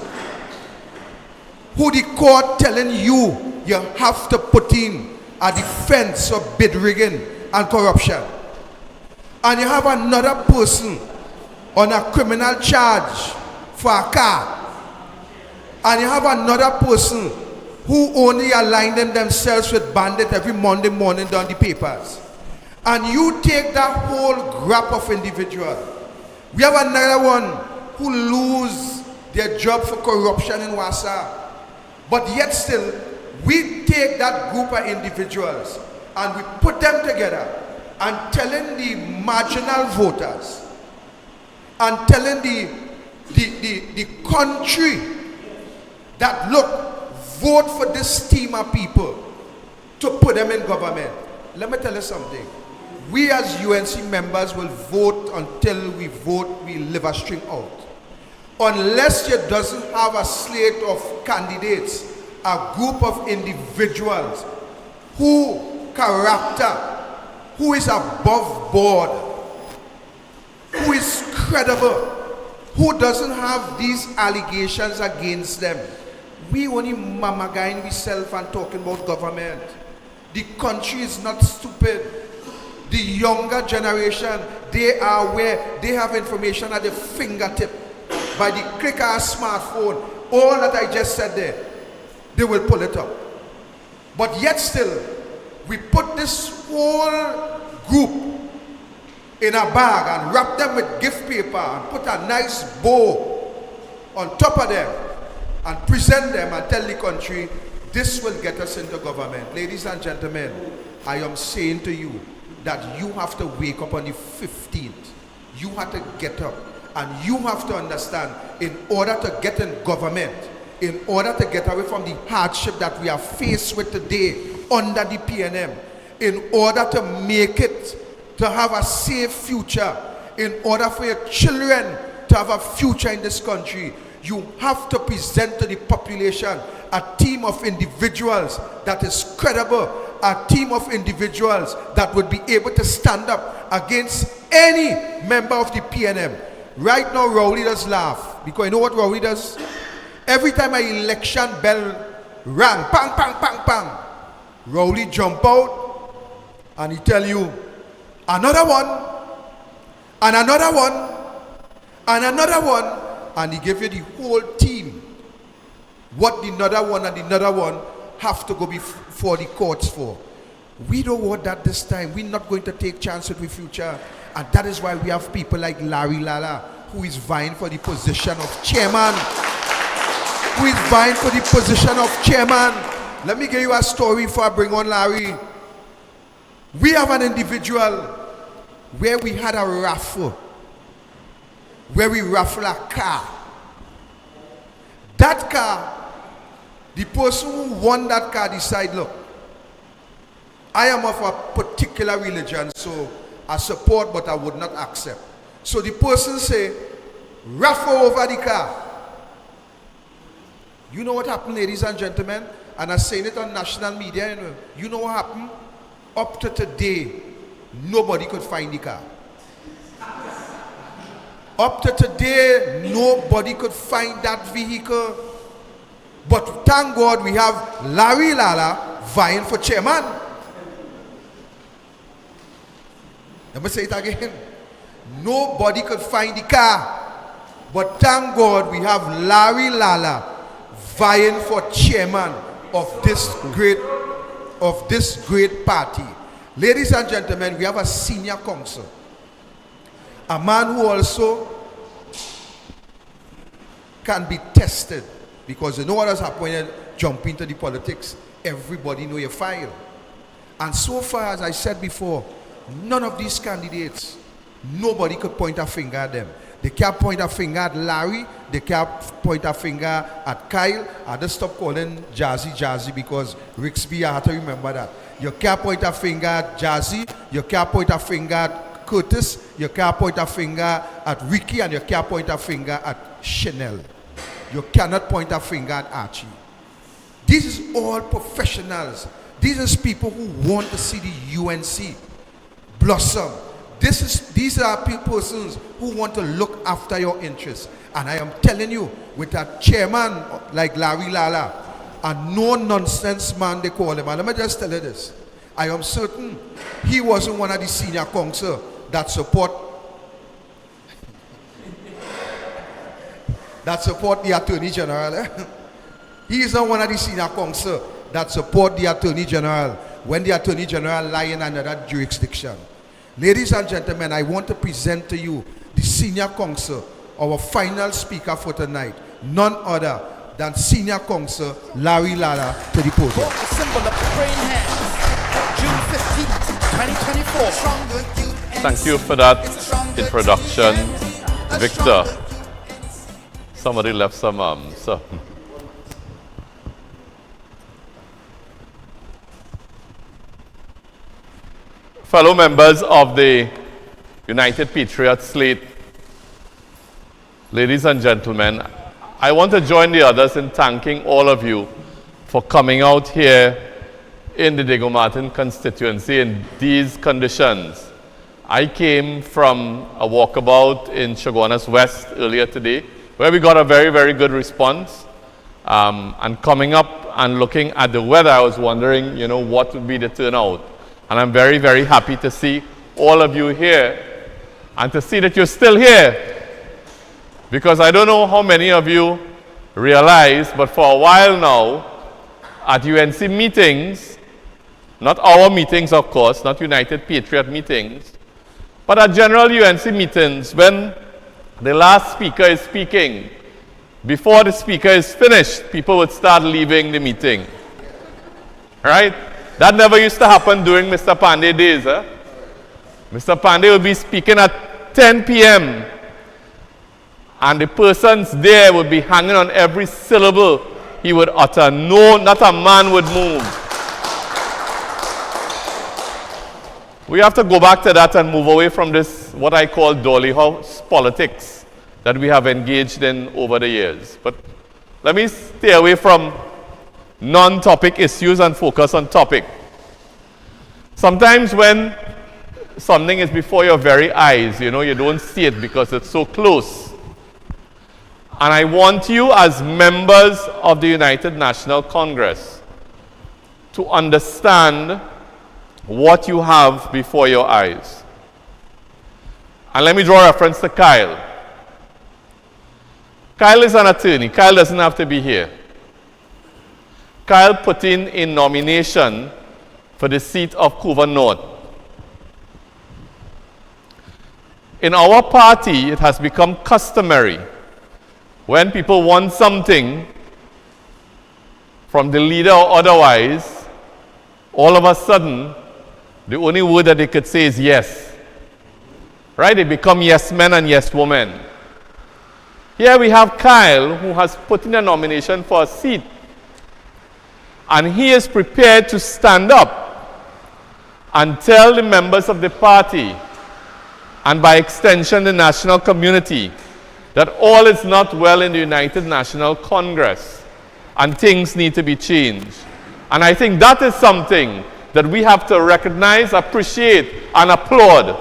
who the court telling you you have to put in a defense of bid rigging and corruption, and you have another person on a criminal charge for a car, and you have another person who only align themselves with bandit every Monday morning down the papers, and you take that whole group of individuals. We have another one who lose their job for corruption in Wassa, but yet still we take that group of individuals and we put them together and telling the marginal voters and telling the country that, look, vote for this team of people to put them in government. Let me tell you something. We as UNC members will vote until we vote we live a string out. Unless you doesn't have a slate of candidates, a group of individuals who character, who is above board, who is credible, who doesn't have these allegations against them. We only mama guy ourselves and talking about government. The country is not stupid. The younger generation, they are aware, they have information at their fingertip. By the click of a smartphone, all that I just said there, they will pull it up. But yet still, we put this whole group in a bag and wrap them with gift paper and put a nice bow on top of them and present them and tell the country, this will get us into government. Ladies and gentlemen, I am saying to you that you have to wake up on the 15th. You have to get up and you have to understand, in order to get in government, in order to get away from the hardship that we are faced with today under the PNM, in order to make it, to have a safe future, in order for your children to have a future in this country, you have to present to the population a team of individuals that is credible, a team of individuals that would be able to stand up against any member of the PNM. Right now, Rowley does laugh, because you know what Rowley does? Every time an election bell rang, pang, pang, pang, pang, Rowley jump out and he tell you, another one, and another one, and another one, and he give you the whole team what the another one and the another one have to go before the courts for. We don't want that this time. We're not going to take chances with future. And that is why we have people like Larry Lala, who is vying for the position of chairman. Who is vying for the position of chairman. Let me give you a story before I bring on Larry. We have an individual where we had a raffle, where we raffle a car. That car, the person who won that car decide, look, I am of a particular religion, so I support, but I would not accept. So the person say, raffle over the car. You know what happened, ladies and gentlemen? And I'm saying it on national media. You know what happened? Up to today, nobody could find the car. Up to today, nobody could find that vehicle. But thank God we have Larry Lala vying for chairman. Let me say it again. Nobody could find the car. But thank God we have Larry Lala vying for chairman of this great party. Ladies and gentlemen, we have a senior counsel. A man who also can be tested, because you know what has happened when you jump into the politics. Everybody know your file. And so far, as I said before, none of these candidates, nobody could point a finger at them. They can't point a finger at Larry. They can't point a finger at Kyle. I just stop calling Jazzy because Rixby, I have to remember that. You can't point a finger at Jazzy. You can't point a finger at Curtis. You can't point a finger at Ricky, and you can't point a finger at Chanel. You cannot point a finger at Archie. This is all professionals. These are people who want to see the UNC blossom. These are persons who want to look after your interests. And I am telling you, with a chairman like Larry Lala, a no-nonsense man they call him, and let me just tell you this. I am certain he wasn't one of the senior counsel that support the Attorney General. He is not one of the senior counsel that support the Attorney General when the Attorney General lie in another jurisdiction. Ladies and gentlemen, I want to present to you the senior counsel, our final speaker for tonight, none other than senior counsel Larry Lala, to the podium. The symbol of the praying hands, June 15th, 2024. Stronger UNC. Thank you for that introduction, Victor. Somebody left some fellow members of the United Patriots slate, ladies and gentlemen, I want to join the others in thanking all of you for coming out here in the Diego Martin constituency in these conditions. I came from a walkabout in Chaguanas West earlier today, where we got a very, very good response. And coming up and looking at the weather, I was wondering, what would be the turnout. And I'm very, very happy to see all of you here and to see that you're still here. Because I don't know how many of you realize, but for a while now, at UNC meetings, not our meetings, of course, not United Patriot meetings, but at general UNC meetings, when the last speaker is speaking, before the speaker is finished, people would start leaving the meeting. Right? That never used to happen during Mr. Pandey days. Mr. Pandey would be speaking at 10 p.m. And the persons there would be hanging on every syllable he would utter. No, not a man would move. We have to go back to that and move away from this, what I call dolly house politics that we have engaged in over the years. But let me stay away from non-topic issues and focus on topic. Sometimes when something is before your very eyes, you don't see it because it's so close. And I want you as members of the United National Congress to understand what you have before your eyes. And let me draw reference to Kyle. Kyle is an attorney. Kyle doesn't have to be here. Kyle put in a nomination for the seat of Couva North. In our party, it has become customary when people want something from the leader or otherwise, all of a sudden, the only word that they could say is yes. Right? They become yes men and yes women. Here we have Kyle, who has put in a nomination for a seat. And he is prepared to stand up and tell the members of the party, and by extension the national community, that all is not well in the United National Congress and things need to be changed. And I think that is something that we have to recognize, appreciate, and applaud.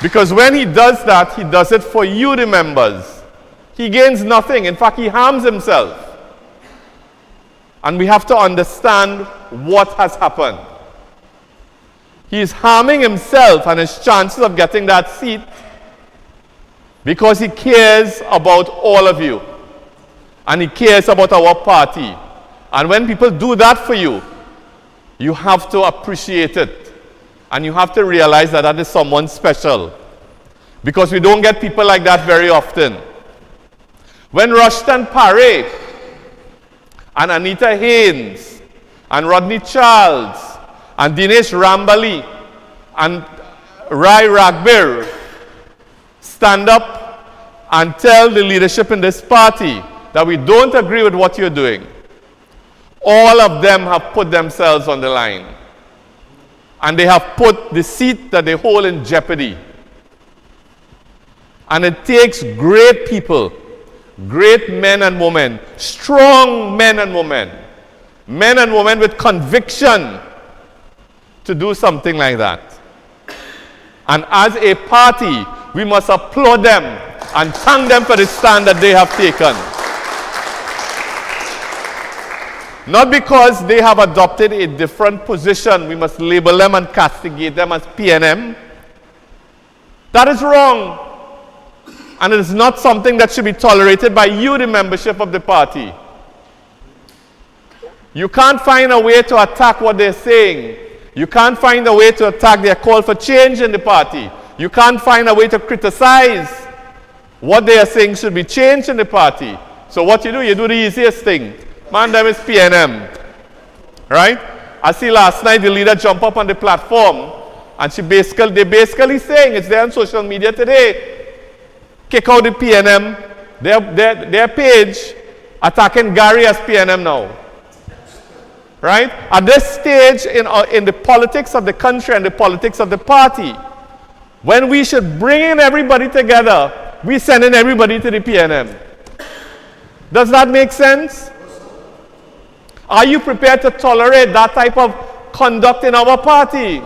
Because when he does that, he does it for you, the members. He gains nothing. In fact, he harms himself. And we have to understand what has happened. He is harming himself and his chances of getting that seat because he cares about all of you. And he cares about our party. And when people do that for you, you have to appreciate it. And you have to realize that that is someone special. Because we don't get people like that very often. When Rushton Paré and Anita Haynes and Rodney Charles and Dinesh Rambali and Rai Ragbir stand up and tell the leadership in this party that we don't agree with what you're doing, all of them have put themselves on the line. And they have put the seat that they hold in jeopardy. And it takes great people, great men and women, strong men and women with conviction to do something like that. And as a party, we must applaud them and thank them for the stand that they have taken. Not because they have adopted a different position, we must label them and castigate them as PNM. That is wrong. And it is not something that should be tolerated by you, the membership of the party. You can't find a way to attack what they're saying. You can't find a way to attack their call for change in the party. You can't find a way to criticize what they are saying should be changed in the party. So what you do the easiest thing. Man, them is PNM. Right? I see last night the leader jump up on the platform and they basically saying, it's there on social media today, kick out the PNM, their page, attacking Gary as PNM now. Right? At this stage in the politics of the country and the politics of the party, when we should bring in everybody together, we send in everybody to the PNM. Does that make sense? Are you prepared to tolerate that type of conduct in our party?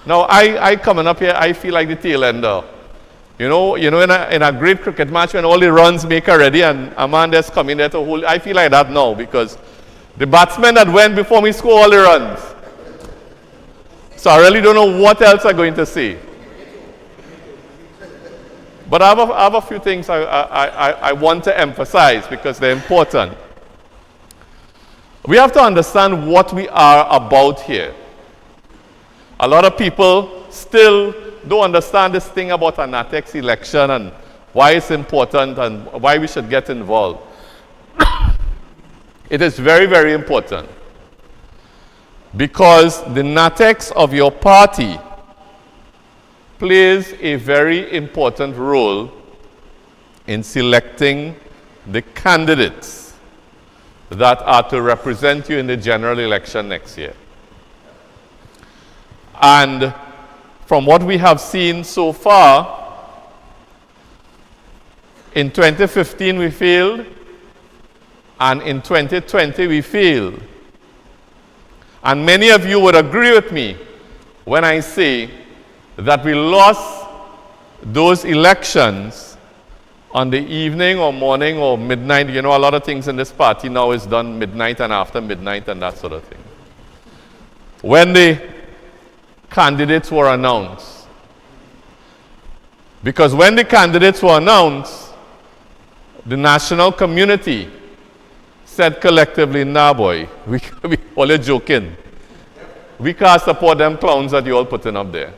Now, I coming up here, I feel like the tail ender. You know, in a great cricket match when all the runs make already and a man that's coming there to hold, I feel like that now because the batsmen that went before me score all the runs. So I really don't know what else I'm going to say. But I have a few things I want to emphasize because they're important. We have to understand what we are about here. A lot of people still don't understand this thing about an ATEX election and why it's important and why we should get involved. It is very, very important. because the narthex of your party plays a very important role in selecting the candidates that are to represent you in the general election next year. And from what we have seen so far, in 2015 we failed, and in 2020 we failed. And many of you would agree with me when I say that we lost those elections on the evening or morning or midnight. You know, a lot of things in this party now is done midnight and after midnight and that sort of thing. When the candidates were announced. Because when the candidates were announced, the national community said collectively, nah boy, we all joking. We can't support them clowns that you all putting up there.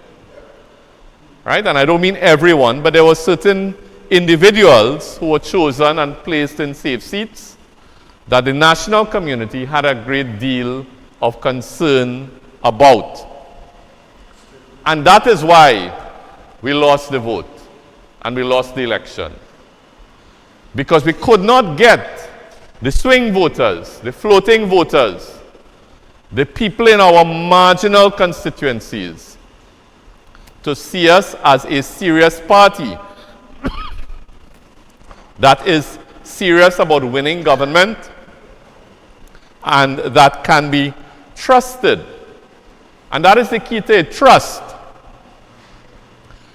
Right? And I don't mean everyone, but there were certain individuals who were chosen and placed in safe seats that the national community had a great deal of concern about. And that is why we lost the vote and we lost the election. Because we could not get the swing voters, the floating voters, the people in our marginal constituencies to see us as a serious party that is serious about winning government and that can be trusted. And that is the key to it, trust.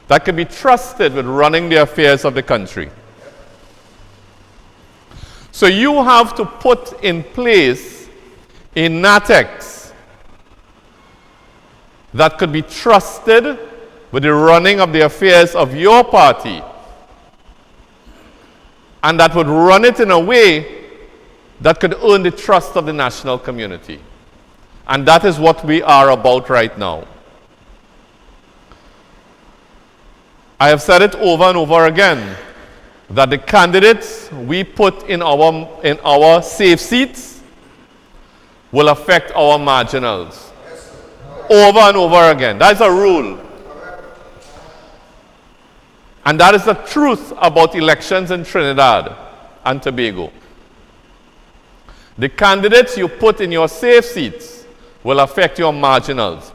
That can be trusted with running the affairs of the country. So you have to put in place a narthex that could be trusted with the running of the affairs of your party, and that would run it in a way that could earn the trust of the national community. And that is what we are about right now. I have said it over and over again, that the candidates we put in our safe seats will affect our marginals. Over and over again. That's a rule. And that is the truth about elections in Trinidad and Tobago. The candidates you put in your safe seats will affect your marginals.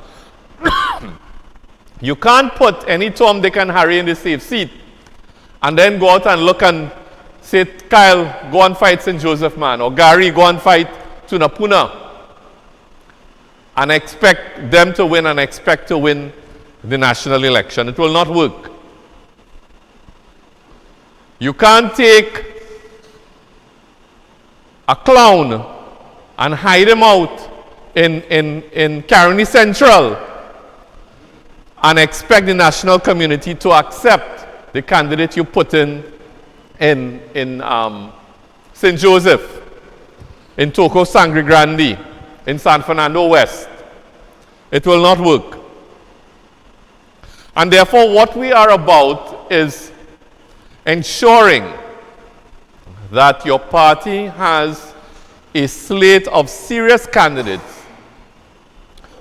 You can't put any Tom, Dick, and Harry in the safe seat and then go out and look and say, Kyle, go and fight St. Joseph, man, or Gary, go and fight Tunapuna, and expect them to win and expect to win the national election. It will not work. You can't take a clown and hide him out in Caroni Central and expect the national community to accept the candidate you put in St. Joseph, in Toco Sangre Grande, in San Fernando West. It will not work. And therefore, what we are about is ensuring that your party has a slate of serious candidates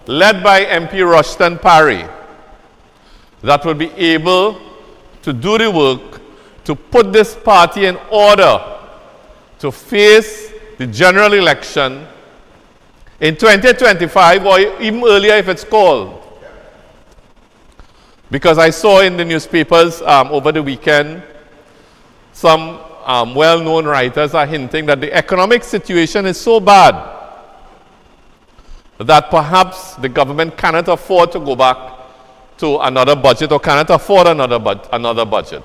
led by MP Rushton Parry that will be able to do the work to put this party in order to face the general election in 2025 or even earlier if it's called. Because I saw in the newspapers over the weekend, some well-known writers are hinting that the economic situation is so bad that perhaps the government cannot afford to go back to another budget or cannot afford another budget.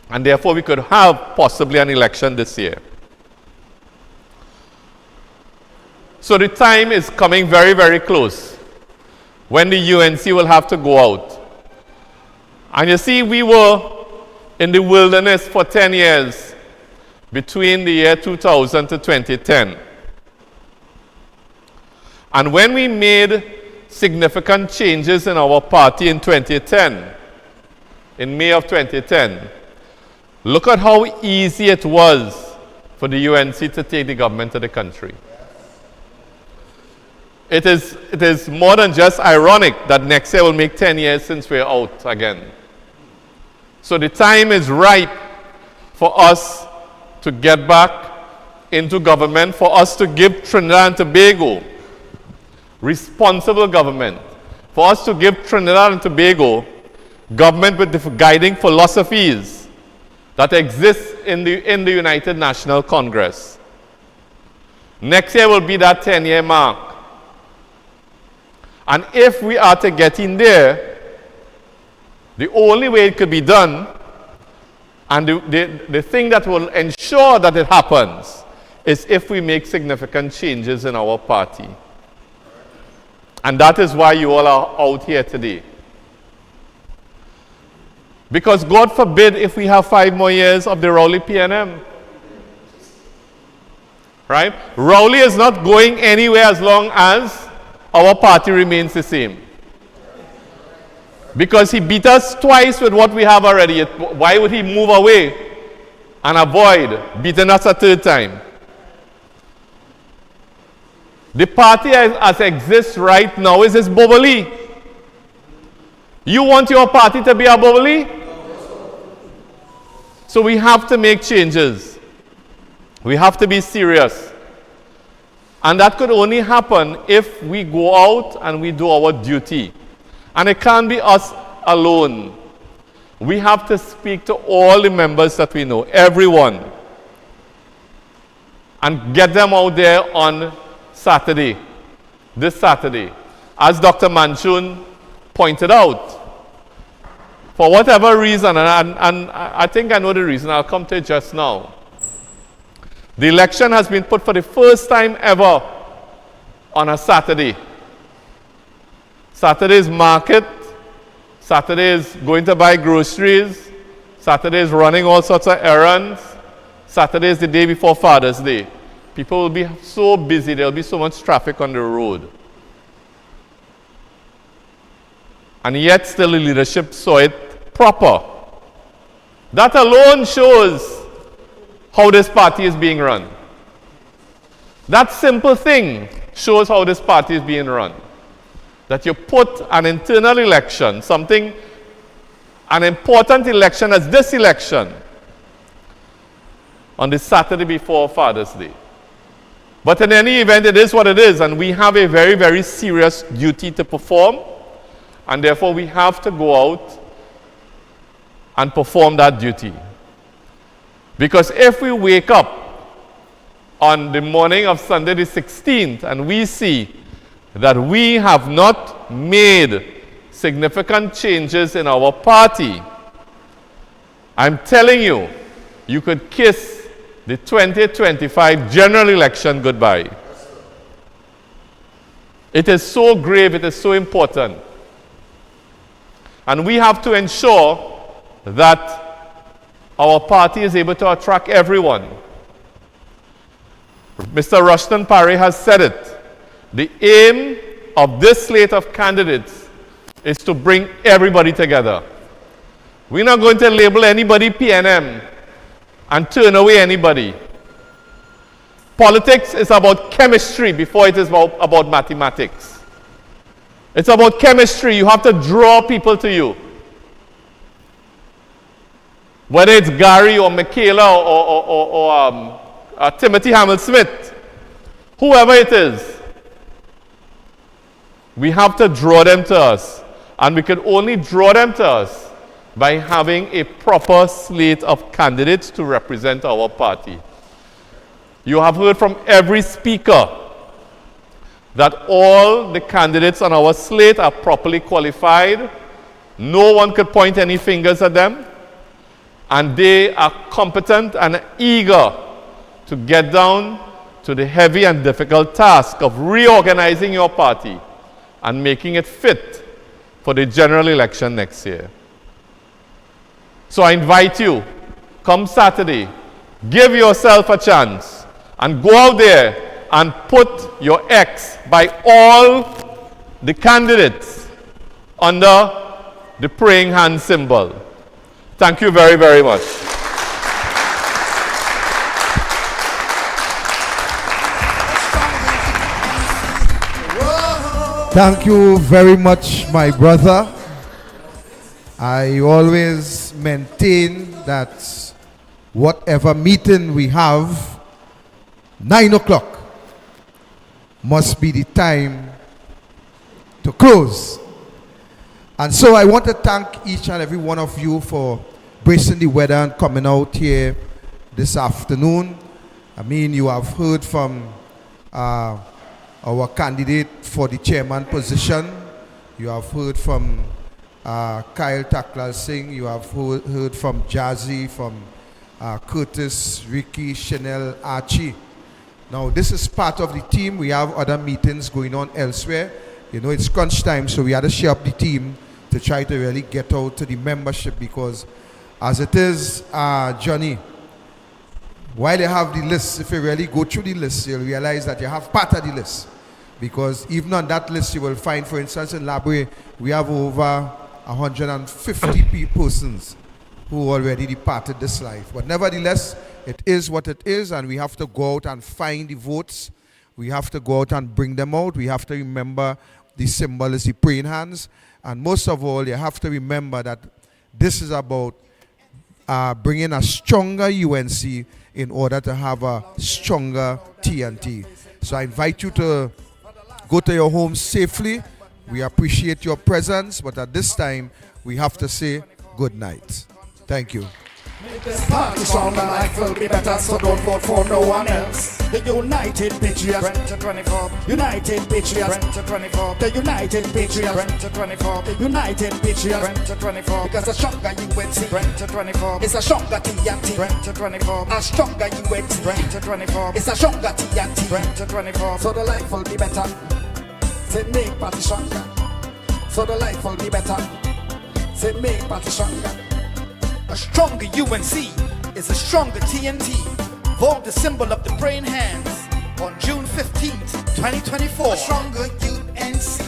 And therefore we could have possibly an election this year. So the time is coming very, very close when the UNC will have to go out. And you see, we were in the wilderness for 10 years between the year 2000 to 2010. And when we made significant changes in our party in 2010, in May of 2010, look at how easy it was for the UNC to take the government of the country. It is more than just ironic that next year will make 10 years since we're out again. So the time is ripe for us to get back into government, for us to give Trinidad and Tobago responsible government, for us to give Trinidad and Tobago government with the guiding philosophies that exist in the United National Congress. Next year will be that 10-year mark. And if we are to get in there, the only way it could be done, and the thing that will ensure that it happens, is if we make significant changes in our party. And that is why you all are out here today. Because God forbid if we have 5 more years of the Rowley PNM. Right? Rowley is not going anywhere as long as our party remains the same. Because he beat us twice with what we have already. Why would he move away and avoid beating us a third time? The party as exists right now is bubbly. You want your party to be a bubbly? So we have to make changes. We have to be serious. And that could only happen if we go out and we do our duty. And it can't be us alone. We have to speak to all the members that we know, everyone, and get them out there on Saturday, this Saturday. As Dr. Manchun pointed out, for whatever reason, and I think I know the reason, I'll come to it just now. The election has been put for the first time ever on a Saturday. Saturday is market, Saturday is going to buy groceries, Saturday is running all sorts of errands, Saturday is the day before Father's Day. People will be so busy, there will be so much traffic on the road. And yet still the leadership saw it proper. That alone shows how this party is being run. That simple thing shows how this party is being run. That you put an internal election, an important election as this election, on the Saturday before Father's Day. But in any event, it is what it is, and we have a very, very serious duty to perform, and therefore we have to go out and perform that duty. Because if we wake up on the morning of Sunday the 16th and we see that we have not made significant changes in our party, I'm telling you, you could kiss the 2025 general election goodbye. It is so grave, it is so important. And we have to ensure that our party is able to attract everyone. Mr. Rushton Parry has said it. The aim of this slate of candidates is to bring everybody together. We're not going to label anybody PNM and turn away anybody. Politics is about chemistry before it is about mathematics. It's about chemistry. You have to draw people to you. Whether it's Gary or Michaela or Timothy Hamill-Smith, whoever it is, we have to draw them to us. And we can only draw them to us by having a proper slate of candidates to represent our party. You have heard from every speaker that all the candidates on our slate are properly qualified. No one could point any fingers at them. And they are competent and eager to get down to the heavy and difficult task of reorganizing your party and making it fit for the general election next year. So I invite you, come Saturday, give yourself a chance and go out there and put your X by all the candidates under the praying hand symbol. Thank you very, very much. Whoa. Thank you very much, my brother. I always maintain that whatever meeting we have, 9 o'clock must be the time to close. And so I want to thank each and every one of you for bracing the weather and coming out here this afternoon. I mean, you have heard from our candidate for the chairman position. You have heard from Kyle Taklal Singh. You have heard from Jazzy, from Curtis, Ricky, Chanel, Archie. Now, this is part of the team. We have other meetings going on elsewhere. You know, it's crunch time, so we had to share up the team to try to really get out to the membership, because as it is, Johnny, while you have the list, if you really go through the list, you'll realize that you have part of the list. Because even on that list, you will find, for instance, in Labray, we have over 150 persons who already departed this life. But nevertheless, it is what it is, and we have to go out and find the votes. We have to go out and bring them out. We have to remember the symbol is the praying hands. And most of all, you have to remember that this is about bringing a stronger UNC in order to have a stronger TNT. So I invite you to go to your homes safely. We appreciate your presence, but at this time, we have to say good night. Thank you. Make this party stronger, life will be better, so don't vote for no one else. The United Patriots, 2024. United Patriots, 2024. The United Patriots, 2024. The United Patriots, 2024. Because a stronger UNC, 2024. It's a stronger TNT, 2024. A stronger UNC, 2024. It's a stronger TNT, 2024. So the life will be better. Say make party stronger. So the life will be better. Say make party stronger. A stronger UNC is a stronger TNT. Vote the symbol of the praying hands on June 15th, 2024. A stronger UNC